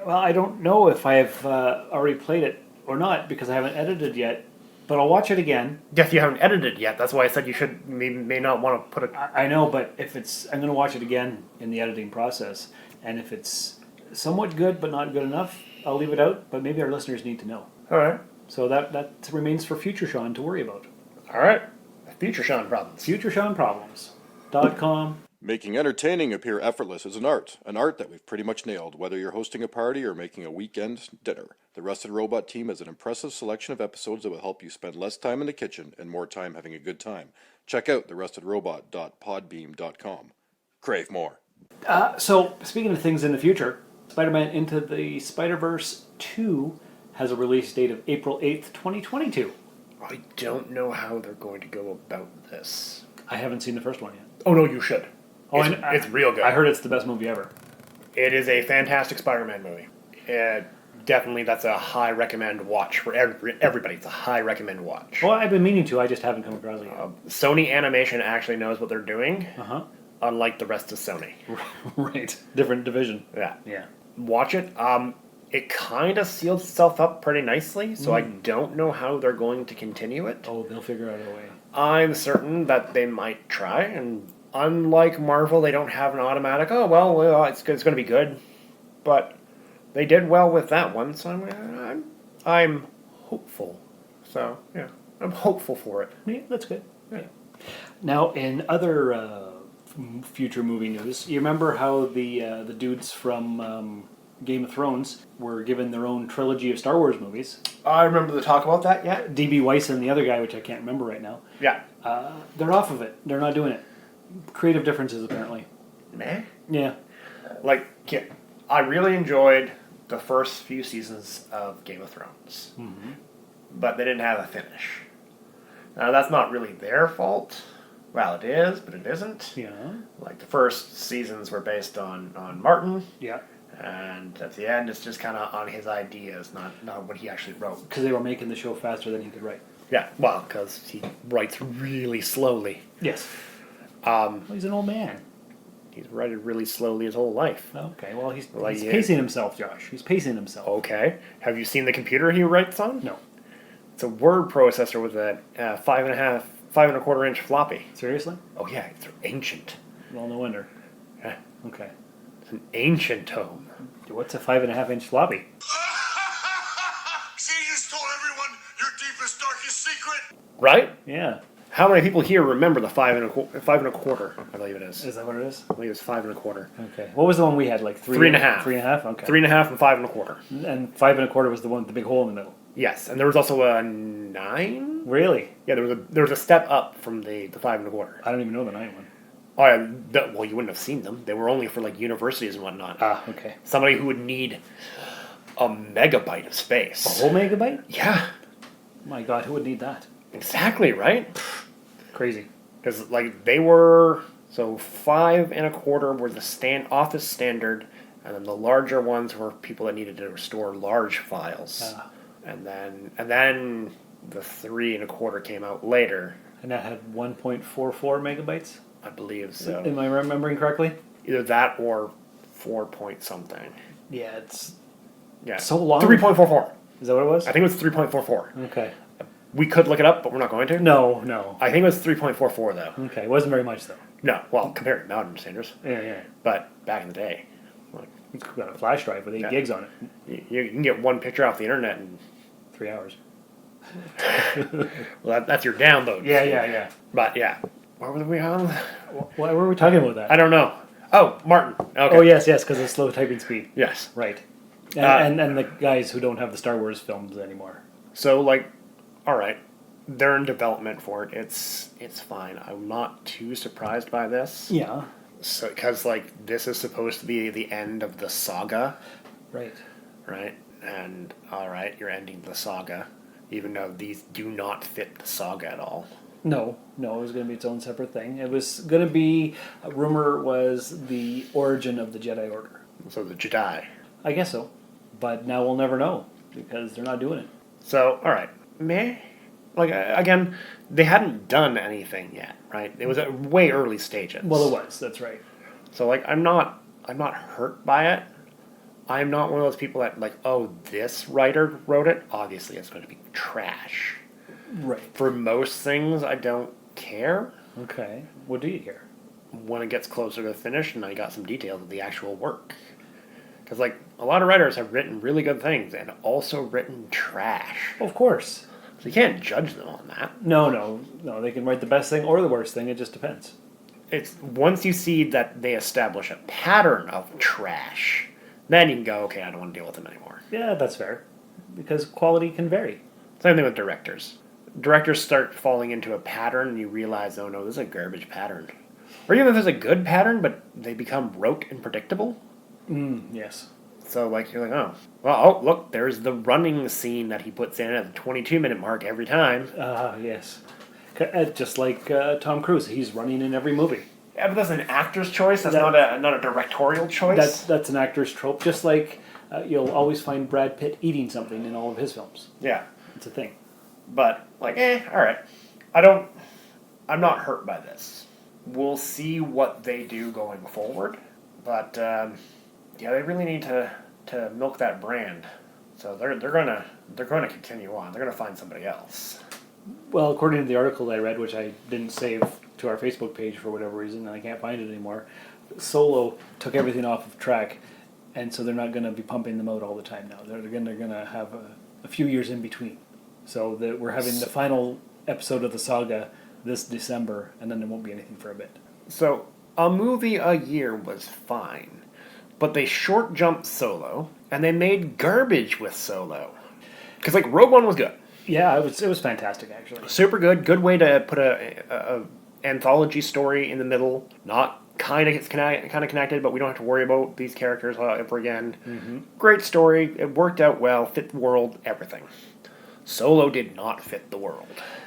Well, I don't know if I've already played it or not because I haven't edited yet. But I'll watch it again. Yes, you haven't edited yet. That's why I said you may not want to put it. I know, but I'm going to watch it again in the editing process, and if it's somewhat good, but not good enough. I'll leave it out, but maybe our listeners need to know. All right. So that remains for future Sean to worry about. All right. Future Sean Problems. FutureSeanProblems.com. Making entertaining appear effortless is an art that we've pretty much nailed. Whether you're hosting a party or making a weekend dinner, the Rusted Robot team has an impressive selection of episodes that will help you spend less time in the kitchen and more time having a good time. Check out therustedrobot.podbeam.com. Crave more. So, speaking of things in the future, Spider-Man Into the Spider-Verse 2 has a release date of April 8th, 2022. I don't know how they're going to go about this. I haven't seen the first one yet. Oh, no, you should. Oh, it's real good. I heard it's the best movie ever. It is a fantastic Spider-Man movie. Definitely, that's a high recommend watch for everybody. It's a high recommend watch. Well, I've been meaning to. I just haven't come across it yet. Sony Animation actually knows what they're doing, unlike the rest of Sony. Right. Different division. Yeah. Yeah. Watch it. It kind of seals itself up pretty nicely, so I don't know how they're going to continue it. Oh, they'll figure out a way. I'm certain that they might try, and unlike Marvel, they don't have an automatic, it's going to be good. But they did well with that one, so I'm hopeful. So, yeah, I'm hopeful for it. Yeah, that's good. Yeah. Now, in other future movie news, you remember how the dudes from Game of Thrones were given their own trilogy of Star Wars movies? I remember the talk about that, yeah. D.B. Weiss and the other guy, which I can't remember right now. Yeah. They're off of it. They're not doing it. Creative differences, apparently. Meh? Yeah. I really enjoyed the first few seasons of Game of Thrones. Mm-hmm. But they didn't have a finish. Now, that's not really their fault. Well, it is, but it isn't. Yeah. Like, the first seasons were based on Martin. Yeah. And at the end, it's just kind of on his ideas, not what he actually wrote. Because they were making the show faster than he could write. Yeah, well, because he writes really slowly. Yes. He's an old man. He's writing really slowly his whole life. Okay, well, he's pacing himself, Josh. He's pacing himself. Okay. Have you seen the computer he writes on? No. It's a word processor with a 5.25 inch floppy. Seriously? Oh, yeah, it's ancient. Well, no wonder. Yeah. Okay. It's an ancient tome. What's a 5.5 inch floppy? See, you told everyone your deepest, darkest secret. Right? Yeah. How many people here remember the 5.25? I believe it is. Is that what it is? I believe it's 5.25. Okay. What was the one we had? Like 3.5. 3.5? Okay. 3.5 and 5.25. And 5.25 was the one with the big hole in the middle. Yes, and there was also a 9. Really? Yeah, there was a step up from the 5.25. I don't even know the 9 one. Oh, yeah, well, you wouldn't have seen them. They were only for like universities and whatnot. Ah, okay. Somebody who would need a megabyte of space. A whole megabyte? Yeah. My God, who would need that? Exactly, right? Crazy. Because like they were 5.25 were the office standard, and then the larger ones were people that needed to store large files. And then the 3.25 came out later. And that had 1.44 megabytes? I believe so. Am I remembering correctly? Either that or 4 point something. Yeah, it's so long. 3.44. Is that what it was? I think it was 3.44. Okay. We could look it up, but we're not going to. No. I think it was 3.44 though. Okay, it wasn't very much though. No, well, compared to modern standards. Yeah. But back in the day, it's got a flash drive with 8 gigs on it. You can get one picture off the internet in 3 hours. Well, that's your download. Yeah. But yeah, what were we on? Why were we talking about that? I don't know. Oh, Martin. Okay. Oh yes, because of slow typing speed. Yes. Right. And the guys who don't have the Star Wars films anymore. So all right, they're in development for it. It's fine. I'm not too surprised by this. Yeah. So because this is supposed to be the end of the saga. Right. Right. And all right, you're ending the saga, even though these do not fit the saga at all. No, it was going to be its own separate thing. It was going to be, a rumor was the origin of the Jedi Order. So the Jedi. I guess so. But now we'll never know, because they're not doing it. So, alright. Meh? Again, they hadn't done anything yet, right? It was at way early stages. Well, it was, that's right. So, I'm not hurt by it. I'm not one of those people that, this writer wrote it. Obviously, it's going to be trash. Right. For most things, I don't care. Okay. What do you care? When it gets closer to the finish and I got some details of the actual work. Because, like, a lot of writers have written really good things and also written trash. Of course. So you can't judge them on that. No. They can write the best thing or the worst thing. It just depends. It's once you see that they establish a pattern of trash, then you can go, okay, I don't want to deal with them anymore. Yeah, that's fair. Because quality can vary. Same thing with directors. Directors start falling into a pattern and you realize, oh no, this is a garbage pattern. Or even if there's a good pattern, but they become rote and predictable. Yes. So, like, you're like, oh, look, there's the running scene that he puts in at the 22-minute mark every time. Yes. Just like Tom Cruise, he's running in every movie. Yeah, but that's an actor's choice. That's not a directorial choice. That's an actor's trope. Just like you'll always find Brad Pitt eating something in all of his films. Yeah. It's a thing. But, like, all right. I'm not hurt by this. We'll see what they do going forward. But, yeah, they really need to milk that brand. So they're gonna continue on. They're gonna find somebody else. Well, according to the article I read, which I didn't save to our Facebook page for whatever reason, and I can't find it anymore, Solo took everything off of track, and so they're not going to be pumping them out all the time now. They're going to have a few years in between. So that we're having the final episode of the saga this December, and then there won't be anything for a bit. So a movie a year was fine, but they short jumped Solo, and they made garbage with Solo. Because, like, Rogue One was good. Yeah, it was fantastic, actually. Super good. Good way to put a anthology story in the middle. Not kind of connected, but we don't have to worry about these characters ever again. Mm-hmm. Great story. It worked out well. Fit the world. Everything. Solo did not fit the world.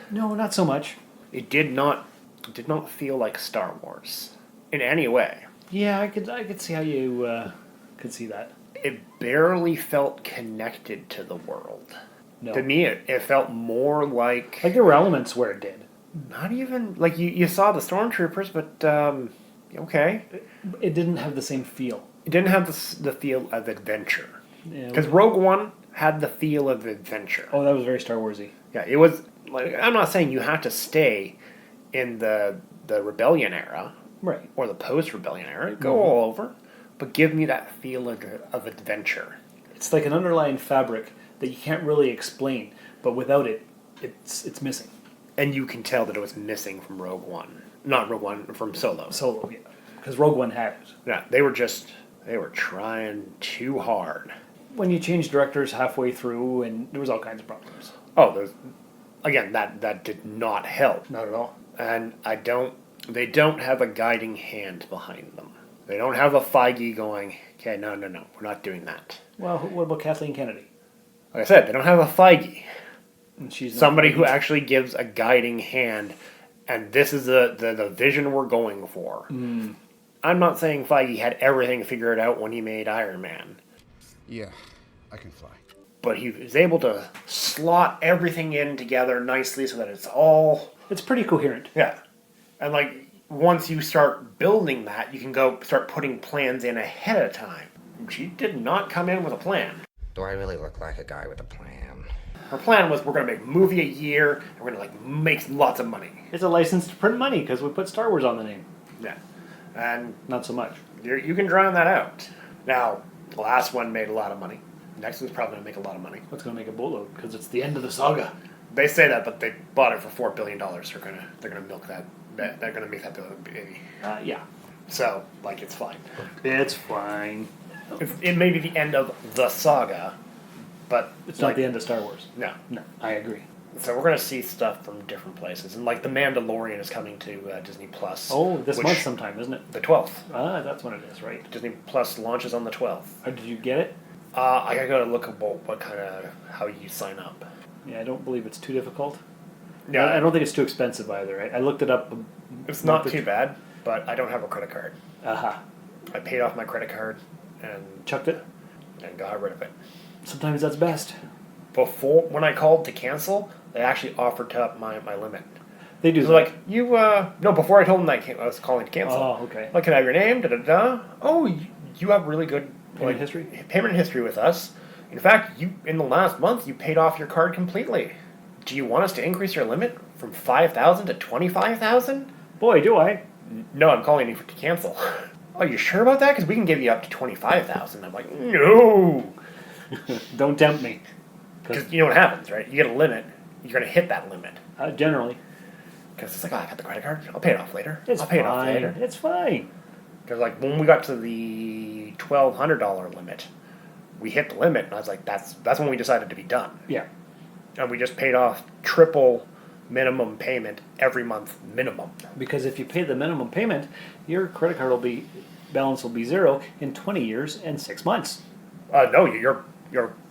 No, not so much. It did not feel like Star Wars in any way. Yeah, I could see how you could see that. It barely felt connected to the world. No. To me, it felt more like... Like there were elements where it did. Not even... Like, you saw the stormtroopers, but, okay. It didn't have the same feel. It didn't have the feel of adventure. Yeah, because Rogue One had the feel of adventure. Oh, that was very Star Wars-y. Yeah, it was... Like, I'm not saying you have to stay in the Rebellion era. Right. Or the post-Rebellion era. Go all over. But give me that feel of adventure. It's like an underlying fabric that you can't really explain, but without it, it's missing. And you can tell that it was missing from Rogue One. Not Rogue One, from Solo. Solo, yeah. Because Rogue One had it. Yeah, they were trying too hard. When you change directors halfway through, and there was all kinds of problems. Oh, again, that did not help. Not at all. And they don't have a guiding hand behind them. They don't have a Feige going, okay, no, we're not doing that. Well, what about Kathleen Kennedy? Like I said, they don't have a Feige. And she's somebody who actually gives a guiding hand, and this is the vision we're going for. Mm. I'm not saying Feige had everything figured out when he made Iron Man. Yeah, I can fly. But he was able to slot everything in together nicely so that it's pretty coherent. Yeah. And, like, once you start building that, you can go start putting plans in ahead of time. She did not come in with a plan. Do I really look like a guy with a plan? Her plan was, we're going to make a movie a year, and we're going to, like, make lots of money. It's a license to print money, because we put Star Wars on the name. Yeah. And... Not so much. You can drown that out. Now, the last one made a lot of money. The next one's probably going to make a lot of money. It's going to make a boatload, because it's the end of the saga. They say that, but they bought it for $4 billion. They're going to milk that. They're going to make that baby. Yeah. So, like, it's fine. It's fine. It may be the end of the saga, but... It's not the end of Star Wars. No. No, I agree. So we're going to see stuff from different places. And, like, The Mandalorian is coming to Disney+. Oh, this month sometime, isn't it? The 12th. Ah, that's when it is, right. Disney Plus launches on the 12th. Did you get it? I got to look about how you sign up. Yeah, I don't believe it's too difficult. Yeah, I don't think it's too expensive either. I looked it up. It's not too bad, but I don't have a credit card. Aha. I paid off my credit card and chucked it and got rid of it. Sometimes that's best. When I called to cancel, they actually offered to up my limit. They do. So like, no, before I told them I was calling to cancel. Oh, okay. Like, can I have your name? Oh, you have really good payment history. Payment history with us. In fact, in the last month, you paid off your card completely. Do you want us to increase your limit from $5,000 to $25,000? Boy, do I. No, I'm calling you to cancel. oh, you sure about that? Because we can give you up to $25,000. I'm like, no. Don't tempt me. Because you know what happens, right? You get a limit. You're going to hit that limit. Generally. Because it's like, oh, I got the credit card. I'll pay it off later. It's I'll pay it off later. It's fine. Because like when we got to the $1,200 limit, we hit the limit, and I was like, that's when we decided to be done. Yeah. And we just paid off triple minimum payment every month minimum. Because if you pay the minimum payment, your credit card balance will be zero in 20 years and 6 months. No, your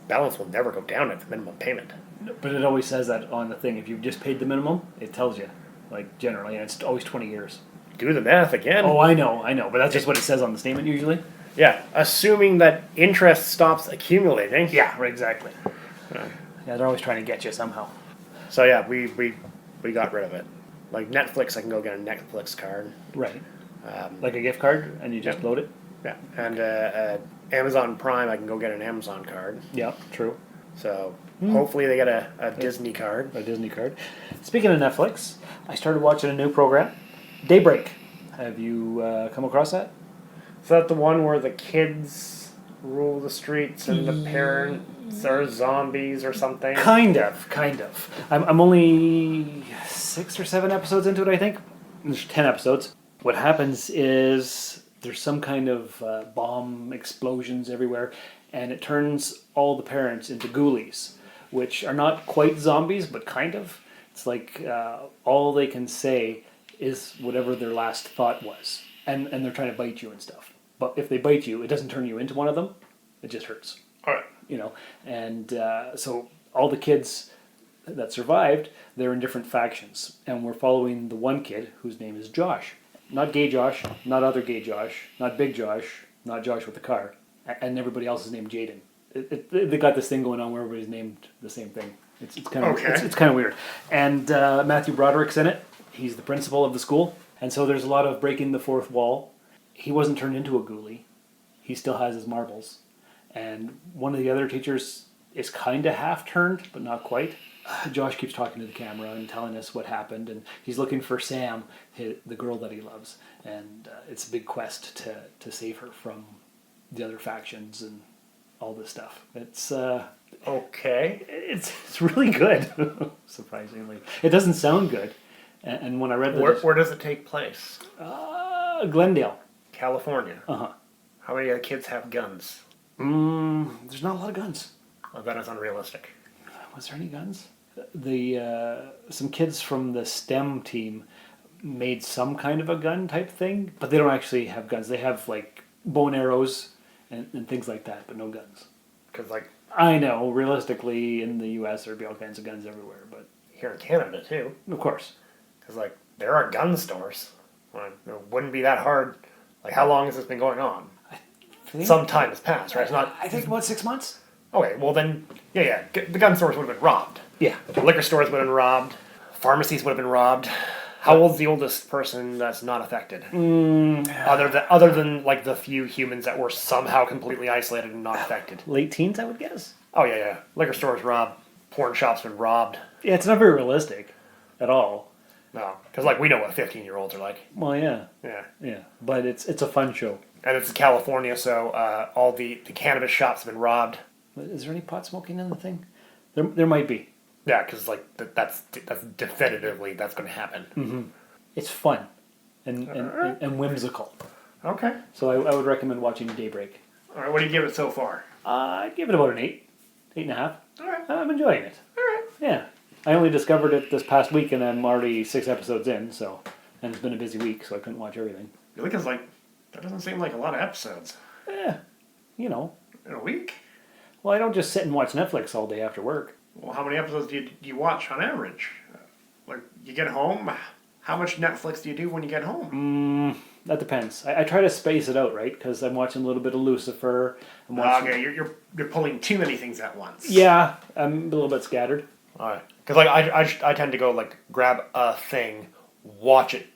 balance will never go down at the minimum payment. But it always says that on the thing. If you've just paid the minimum, it tells you, like generally, and it's always 20 years. Do the math again. Oh, I know, but that's just what it says on the statement usually. Yeah, assuming that interest stops accumulating. Yeah, right, exactly. Yeah, they're always trying to get you somehow. So yeah, we got rid of it. Like Netflix, I can go get a Netflix card. Right. Like a gift card, and you just load it. Yeah, and Amazon Prime, I can go get an Amazon card. Yeah, true. So hopefully they get a Disney card. A Disney card. Speaking of Netflix, I started watching a new program, Daybreak. Have you come across that? Is that the one where the kids rule the streets and the parents are zombies or something? Kind of. I'm only 6 or 7 episodes into it, I think. There's 10 episodes. What happens is there's some kind of bomb explosions everywhere, and it turns all the parents into ghoulies, which are not quite zombies, but kind of. It's like all they can say is whatever their last thought was, and they're trying to bite you and stuff. But if they bite you, it doesn't turn you into one of them. It just hurts. All right. You know, and so all the kids that survived, they're in different factions, and we're following the one kid whose name is Josh. Not gay Josh, not other gay Josh, not big Josh, not Josh with the car, and everybody else is named Jaden. They got this thing going on where everybody's named the same thing. It's kind of okay. It's kind of weird. And Matthew Broderick's in it. He's the principal of the school, and so there's a lot of breaking the fourth wall. He wasn't turned into a ghoulie. He still has his marbles. And one of the other teachers is kind of half turned, but not quite. Josh keeps talking to the camera and telling us what happened, and he's looking for Sam, the girl that he loves. And it's a big quest to save her from the other factions and all this stuff. It's okay. It's really good, surprisingly. It doesn't sound good. And when I read where does it take place? Glendale, California. Uh-huh. How many of the kids have guns? There's not a lot of guns. Oh, that is unrealistic. Was there any guns? Some kids from the STEM team made some kind of a gun type thing, but they don't actually have guns. They have like bow and arrows and things like that, but no guns. Because like I know, realistically, in the U.S. there'd be all kinds of guns everywhere, but here in Canada too. Of course. Because like there are gun stores. Well, it wouldn't be that hard. Like how long has this been going on? Some time has passed, right? It's not. I think about 6 months. Okay, well then, yeah. The gun stores would have been robbed. Yeah. The liquor stores would have been robbed. Pharmacies would have been robbed. How old's the oldest person that's not affected? Other than like the few humans that were somehow completely isolated and not affected. Late teens, I would guess. Oh yeah. Liquor stores robbed. Porn shops been robbed. Yeah, it's not very realistic at all. No, because like we know what 15-year-olds are like. Well, yeah. Yeah, but it's a fun show. And it's California, so all the cannabis shops have been robbed. Is there any pot smoking in the thing? There might be. Yeah, because like that's definitively that's going to happen. Mm-hmm. It's fun and whimsical. Okay. So I would recommend watching Daybreak. All right, what do you give it so far? I'd give it about an 8.5. All right. I'm enjoying it. All right. Yeah. I only discovered it this past week, and I'm already 6 episodes in, and it's been a busy week, so I couldn't watch everything. Really? Because like that doesn't seem like a lot of episodes. Yeah. You know. In a week? Well, I don't just sit and watch Netflix all day after work. Well, how many episodes do you watch on average? Like, you get home, how much Netflix do you do when you get home? That depends. I try to space it out, right? Because I'm watching a little bit of Lucifer. Okay, you're pulling too many things at once. Yeah, I'm a little bit scattered. All right. Because like I tend to go like grab a thing, watch it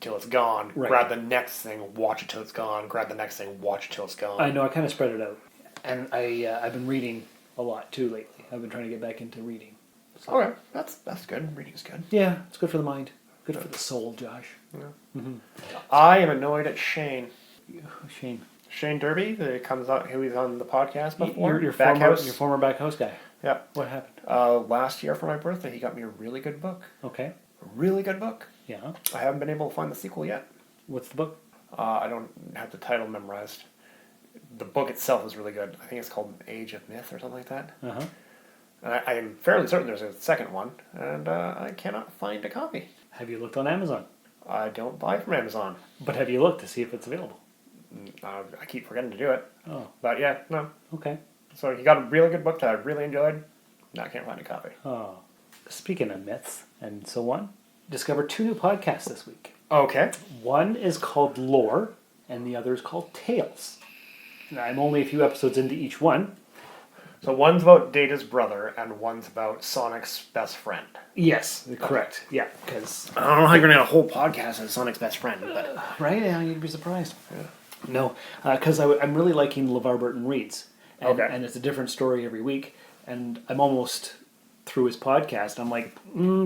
till it's gone, right. Grab the next thing, watch it till it's gone, grab the next thing, watch it till it's gone. I know, I kind of spread it out. And I've been reading a lot too lately. I've been trying to get back into reading. So. Okay, that's good. Reading's good. Yeah, it's good for the mind. Good for the soul, Josh. Yeah. Mm-hmm. I am annoyed at Shane. Shane. Shane Derby, that comes out. He was on the podcast before. Your Backhouse. former Backhouse guy. Yeah. What happened? Last year for my birthday, he got me a really good book. Okay. A really good book. Yeah. I haven't been able to find the sequel yet. What's the book? I don't have the title memorized. The book itself is really good. I think it's called Age of Myth or something like that. Uh-huh. And I am fairly certain there's a second one, and I cannot find a copy. Have you looked on Amazon? I don't buy from Amazon. But have you looked to see if it's available? I keep forgetting to do it. Oh. But yeah, no. Okay. So he got a really good book that I really enjoyed. Now I can't find a copy. Oh. Speaking of myths and so on, discovered 2 new podcasts this week. Okay. One is called Lore, and the other is called Tales. Now, I'm only a few episodes into each one. So one's about Data's brother, and one's about Sonic's best friend. Yes, correct. Yeah, because I don't know how you're going to get a whole podcast as Sonic's best friend, but right? Yeah, you'd be surprised. Yeah. No, because I'm really liking LeVar Burton Reads, and it's a different story every week, and I'm almost through his podcast. I'm like,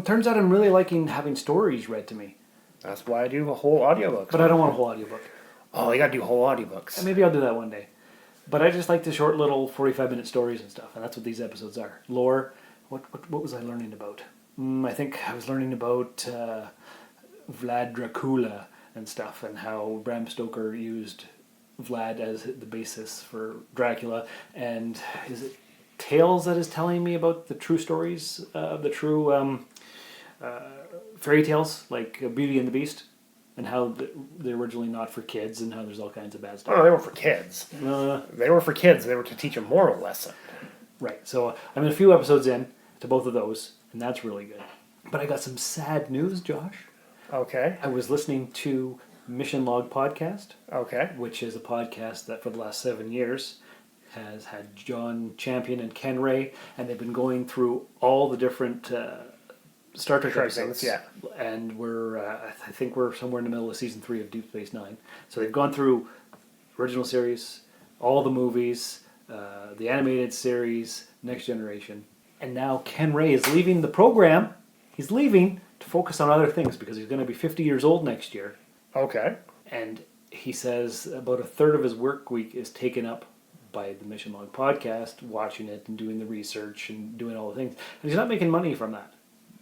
turns out I'm really liking having stories read to me. That's why I do a whole audiobook. But I don't want a whole audiobook. Oh, you got to do whole audiobooks. Maybe I'll do that one day. But I just like the short little 45-minute stories and stuff, and that's what these episodes are. Lore, what was I learning about? I think I was learning about Vlad Dracula and stuff, and how Bram Stoker used Vlad as the basis for Dracula. And is it Tales that is telling me about the true stories, the true fairy tales, like Beauty and the Beast? And how they're originally not for kids, and how there's all kinds of bad stuff. Oh, they were for kids. They were for kids. They were to teach a moral lesson. Right. So I'm a few episodes in to both of those, and that's really good. But I got some sad news, Josh. Okay. I was listening to Mission Log Podcast. Okay. Which is a podcast that for the last 7 years has had John Champion and Ken Ray, and they've been going through all the different Star Trek episodes, yeah. And we're I think we're somewhere in the middle of season 3 of Deep Space Nine. So they've gone through original series, all the movies, the animated series, Next Generation, and now Ken Ray is leaving the program. He's leaving to focus on other things because he's going to be 50 years old next year. Okay. And he says about a third of his work week is taken up by the Mission Log Podcast, watching it and doing the research and doing all the things. And he's not making money from that.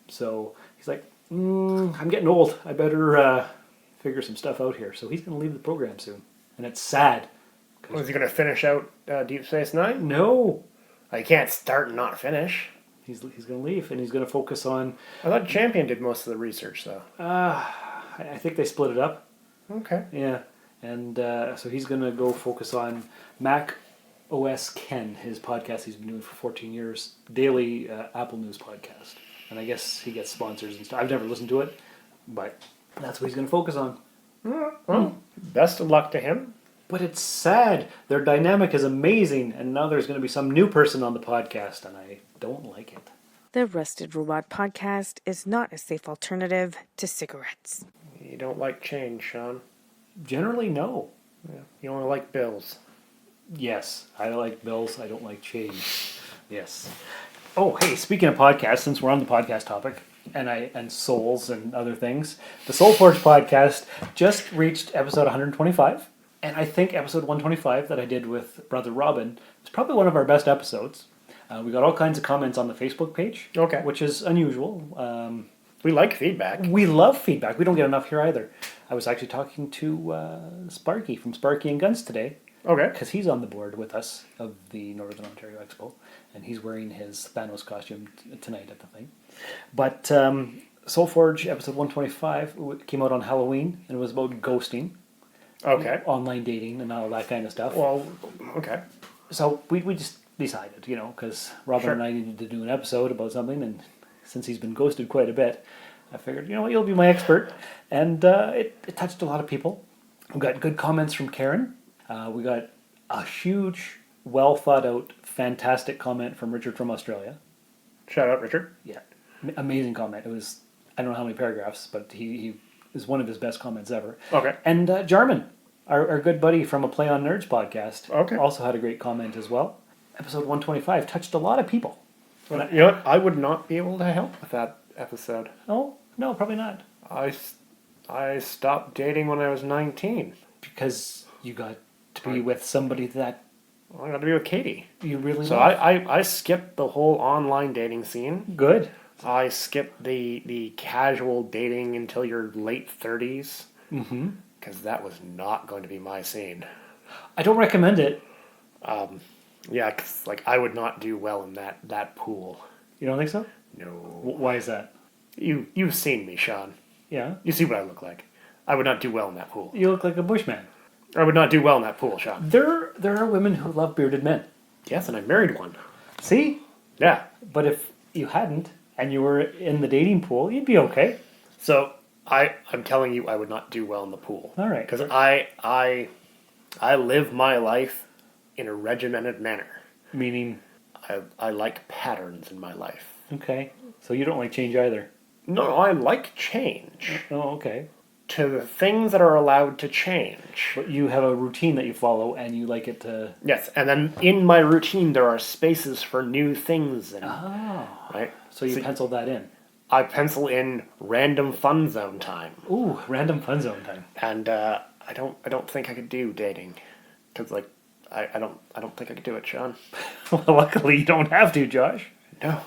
So he's like, I'm getting old. I better figure some stuff out here. So he's going to leave the program soon. And it's sad. Was he going to finish out Deep Space Nine? No. He can't start and not finish. He's going to leave, and he's going to focus on... I thought Champion did most of the research, though. I think they split it up. Okay. Yeah. And so he's going to go focus on Mac OS Ken, his podcast he's been doing for 14 years, daily Apple News podcast. And I guess he gets sponsors and stuff. I've never listened to it, but that's what he's going to focus on. Well, best of luck to him. But it's sad. Their dynamic is amazing, and now there's going to be some new person on the podcast, and I don't like it. The Rusted Robot Podcast is not a safe alternative to cigarettes. You don't like change, Sean? Generally, no. Yeah. You only like bills. Yes, I like bills. I don't like change. Yes. Oh, hey, speaking of podcasts, since we're on the podcast topic, and souls and other things, the Soul Forge podcast just reached episode 125, and I think episode 125 that I did with Brother Robin is probably one of our best episodes. We got all kinds of comments on the Facebook page, which is unusual. We like feedback. We love feedback. We don't get enough here either. I was actually talking to Sparky from Sparky and Guns today. Okay. Because he's on the board with us of the Northern Ontario Expo, and he's wearing his Thanos costume tonight at the thing. But Soulforge episode 125 came out on Halloween, and it was about ghosting. Okay. Online dating and all that kind of stuff. Well, okay. So we just decided, because Robin and I needed to do an episode about something, and since he's been ghosted quite a bit, I figured, you'll be my expert. And it touched a lot of people. We got good comments from Karen. We got a huge, well-thought-out, fantastic comment from Richard from Australia. Shout out, Richard. Yeah. Amazing comment. It was, I don't know how many paragraphs, but he is one of his best comments ever. Okay. And Jarman, our good buddy from a Play on Nerds podcast, okay, also had a great comment as well. Episode 125 touched a lot of people. Well, you know what? I would not be able to help with that episode. Oh, no, probably not. I stopped dating when I was 19. Because You got to be with somebody that... I got to be with Katie. You really So love. I skipped the whole online dating scene. Good. I skipped the casual dating until your late 30s. Mm-hmm. Because that was not going to be my scene. I don't recommend it. Yeah, because like, I would not do well in that pool. You don't think so? No. Why is that? You've seen me, Sean. Yeah. You see what I look like. I would not do well in that pool. You look like a bushman. I would not do well in that pool, Sean. There are women who love bearded men. Yes, and I married one. See? Yeah. But if you hadn't, and you were in the dating pool, you'd be okay. So, I'm telling you, I would not do well in the pool. All right. Because I live my life in a regimented manner. Meaning? I like patterns in my life. Okay. So you don't like change either? No, I like change. Oh, okay. To the things that are allowed to change. But you have a routine that you follow, and you like it to... Yes, and then in my routine there are spaces for new things. And, right? So you pencil that in? I pencil in random fun zone time. Ooh, random fun zone time. And I don't think I could do dating. Because, like, I don't think I could do it, Sean. Well, luckily you don't have to, Josh. No,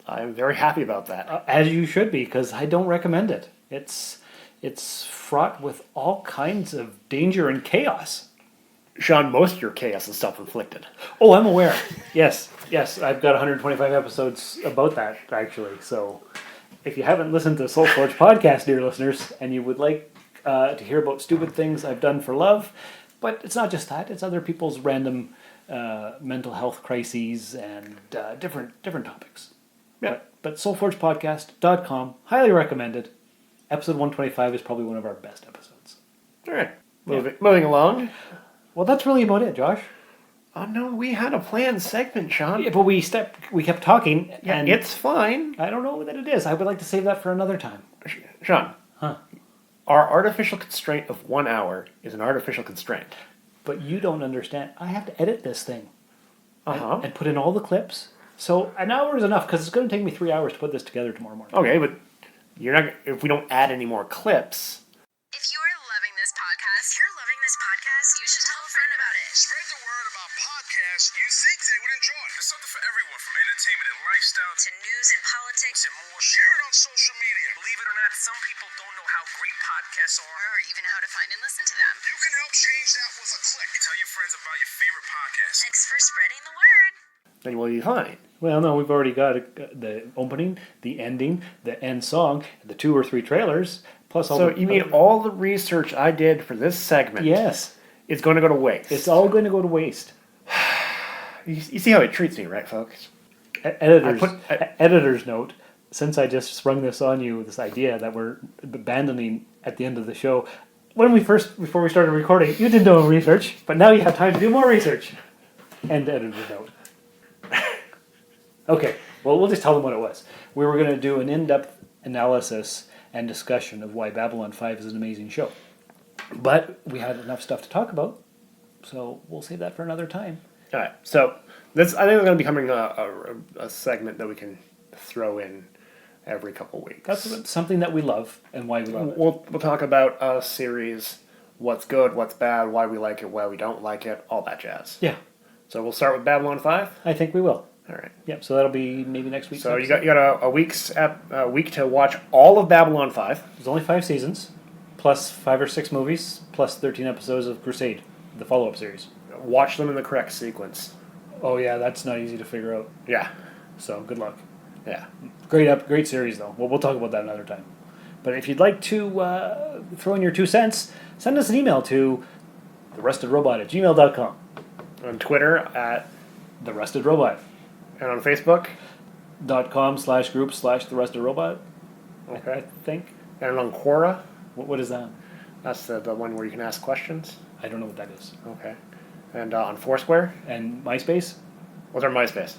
I'm very happy about that. As you should be, because I don't recommend it. It's fraught with all kinds of danger and chaos. Sean, most of your chaos is self-inflicted. Oh, I'm aware. Yes, I've got 125 episodes about that, actually. So if you haven't listened to Soul Forge podcast, dear listeners, and you would like to hear about stupid things I've done for love, but it's not just that, it's other people's random mental health crises and different topics. Yeah. But soulforgepodcast.com, highly recommended. Episode 125 is probably one of our best episodes. All right. Moving along. Well, that's really about it, Josh. Oh, no, we had a planned segment, Sean. Yeah, but we kept talking. Yeah, and it's fine. I don't know that it is. I would like to save that for another time. Sean. Huh? Our artificial constraint of 1 hour is an artificial constraint. But you don't understand. I have to edit this thing. Uh-huh. And put in all the clips. So an hour is enough, because it's going to take me 3 hours to put this together tomorrow morning. Okay, but you're not. If we don't add any more clips. If you're loving this podcast, you should tell a friend about it. Spread the word about podcasts you think they would enjoy. There's something for everyone, from entertainment and lifestyle to news and politics and more. Share it on social media. Believe it or not, some people don't know how great podcasts are, or even how to find and listen to them. You can help change that with a click. Tell your friends about your favorite podcast. Thanks for spreading the word. Then we'll be fine. Well, no, we've already got the opening, the ending, the end song, the 2 or 3 trailers, plus all. So you mean all the research I did for this segment? Yes, it's going to go to waste. It's all going to go to waste. You see how it treats me, right, folks? Editor's note. Since I just sprung this on you, this idea that we're abandoning at the end of the show, before we started recording, you did no research, but now you have time to do more research. End editor's note. Okay, well, we'll just tell them what it was. We were going to do an in-depth analysis and discussion of why Babylon 5 is an amazing show. But we had enough stuff to talk about, so we'll save that for another time. All right, so I think it's going to be becoming a segment that we can throw in every couple weeks. That's something that we love and why we love it. We'll talk about a series, what's good, what's bad, why we like it, why we don't like it, all that jazz. Yeah. So we'll start with Babylon 5? I think we will. All right. Yep. So that'll be maybe next week. So you got a week to watch all of Babylon 5. There's only 5 seasons, plus 5 or 6 movies, plus 13 episodes of Crusade, the follow-up series. Watch them in the correct sequence. Oh yeah, that's not easy to figure out. Yeah. So good luck. Yeah. Great series though. Well, we'll talk about that another time. But if you'd like to throw in your 2 cents, send us an email to therustedrobot@gmail.com. On Twitter at therustedrobot. And on Facebook? .com/group/therustedrobot. Okay. I think. And on Quora? What is that? That's the one where you can ask questions. I don't know what that is. Okay. And on Foursquare? And MySpace? What's our MySpace?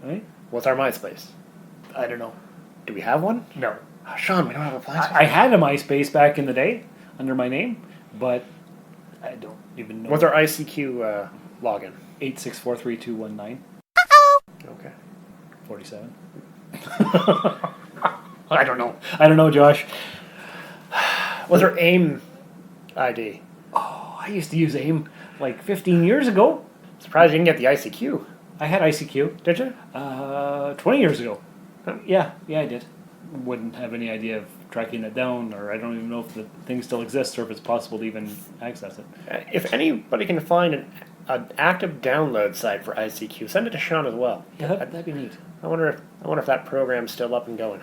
Right? What's our MySpace? I don't know. Do we have one? No. Oh, Sean, we don't have a MySpace. I had a MySpace back in the day under my name, but I don't even know. What's our ICQ login? 8643219. Okay. 47. I don't know. I don't know, Josh. What's our AIM ID? Oh, I used to use AIM like 15 years ago. Surprised you didn't get the ICQ. I had ICQ. Did you? 20 years ago. Yeah, I did. Wouldn't have any idea of tracking it down, or I don't even know if the thing still exists or if it's possible to even access it. If anybody can find an active download site for ICQ, send it to Sean as well. Yeah, that'd be neat. I wonder if that program's still up and going.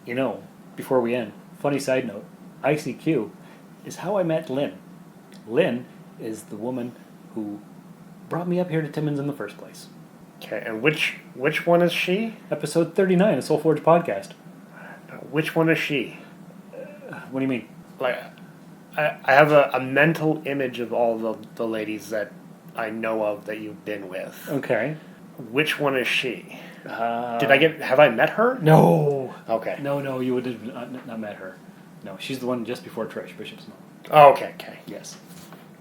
You know, before we end, funny side note, ICQ is how I met Lynn. Lynn is the woman who brought me up here to Timmins in the first place. Okay, and which one is she? Episode 39 of Soulforge Podcast. Which one is she? What do you mean? Like, I have a mental image of all the ladies that I know of that you've been with. Okay. Which one is she? Have I met her? No. Okay. No, you would have not met her. No, she's the one just before Trish, Bishop's mom. Oh, okay. Yes.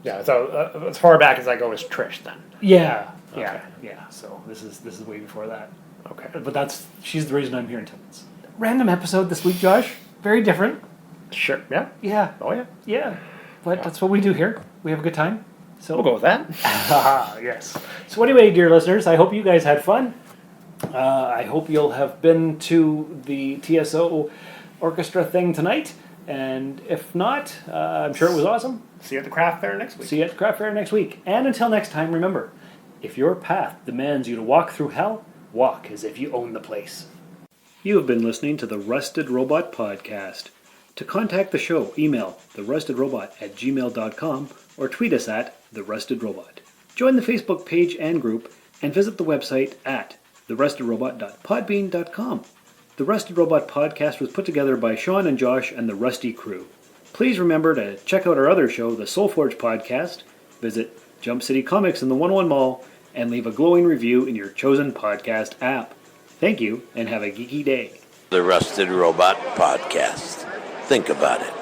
Yeah, so as far back as I go is Trish then. Yeah. Okay. Yeah. So this is way before that. Okay. But she's the reason I'm here in Timmins. Random episode this week, Josh. Very different. Sure. Yeah. Yeah. Oh yeah. Yeah. But that's what we do here. We have a good time. So we'll go with that. Yes. So anyway, dear listeners, I hope you guys had fun. I hope you'll have been to the TSO orchestra thing tonight. And if not, I'm sure it was awesome. See you at the craft fair next week. See you at the craft fair next week. And until next time, remember, if your path demands you to walk through hell, walk as if you own the place. You have been listening to the Rusted Robot Podcast. To contact the show, email therustedrobot@gmail.com or tweet us at therustedrobot. Join the Facebook page and group and visit the website at therustedrobot.podbean.com. The Rusted Robot Podcast was put together by Sean and Josh and the Rusty crew. Please remember to check out our other show, the Soulforge Podcast. Visit Jump City Comics in the 101 Mall and leave a glowing review in your chosen podcast app. Thank you, and have a geeky day. The Rusted Robot Podcast. Think about it.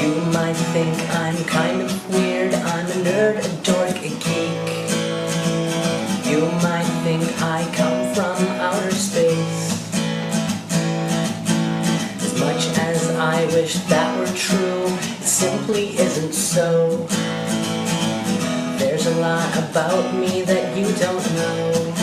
You might think I'm kind of weird. I'm a nerd, a dork, a geek. You might think I come from outer space. As much as I wish that were true, it simply isn't so. There's a lot about me that you don't know.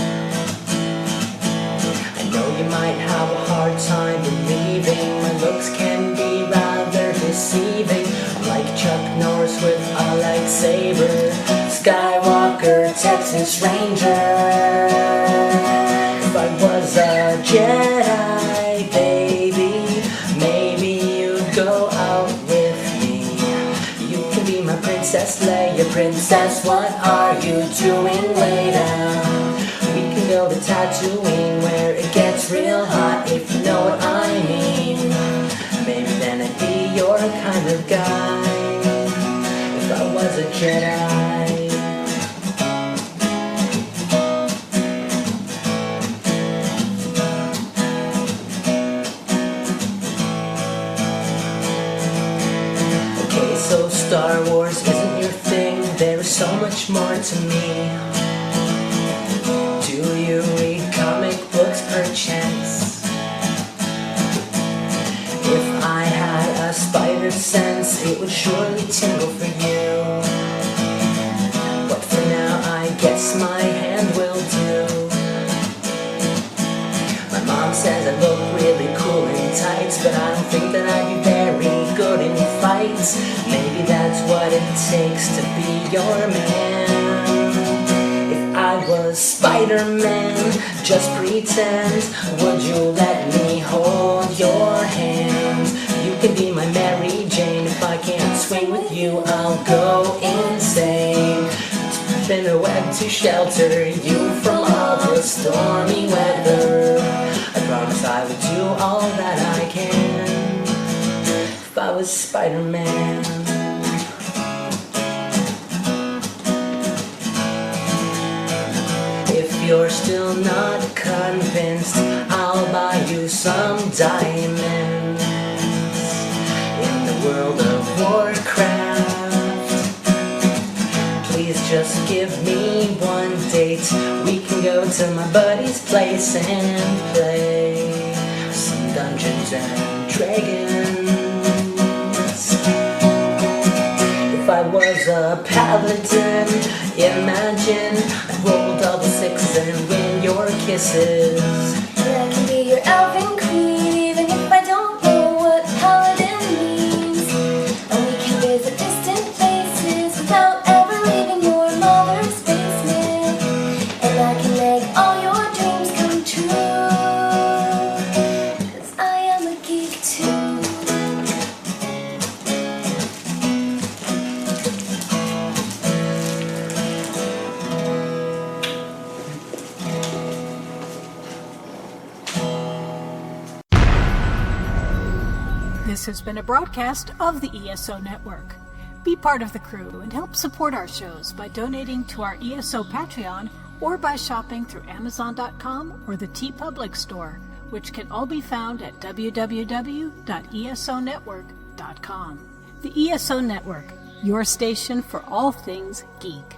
I know you might have a hard time believing my looks can be rather deceiving. I'm like Chuck Norris with a lightsaber, Skywalker, Texas Ranger. If I was a Jedi, baby, maybe you'd go out with me. You can be my Princess Leia. Princess, what are you doing later? We can go to Tatooine where it gets real hot, if you know what I mean. Maybe then I'd be your kind of guy, if I was a Jedi. Okay, so Star Wars isn't your thing, there is so much more to me. Do you read comic books perchance? If I had a spider sense, it would surely tingle for you. But for now, I guess my hand will do. My mom says I look really cool in tights, but I don't think that I'd be very good in fights. Maybe that's what it takes to be your man. I was Spider-Man, just pretend. Would you let me hold your hand? You can be my Mary Jane. If I can't swing with you, I'll go insane. Spin a web to shelter you from all the stormy weather. I promise I would do all that I can if I was Spider-Man. If you're still not convinced, I'll buy you some diamonds. In the world of Warcraft, night. We can go to my buddy's place and play some Dungeons and Dragons. If I was a paladin, imagine I'd roll double sixes and win your kisses. And I can be your elven queen, even if I don't know what paladin means. And we can visit distant places without ever leaving your mother's basement. And I can make all your dreams come true, 'cause I am a geek too. This has been a broadcast of the ESO Network. Be part of the crew and help support our shows by donating to our ESO Patreon or by shopping through Amazon.com or the TeePublic store, which can all be found at www.esonetwork.com. The ESO Network, your station for all things geek.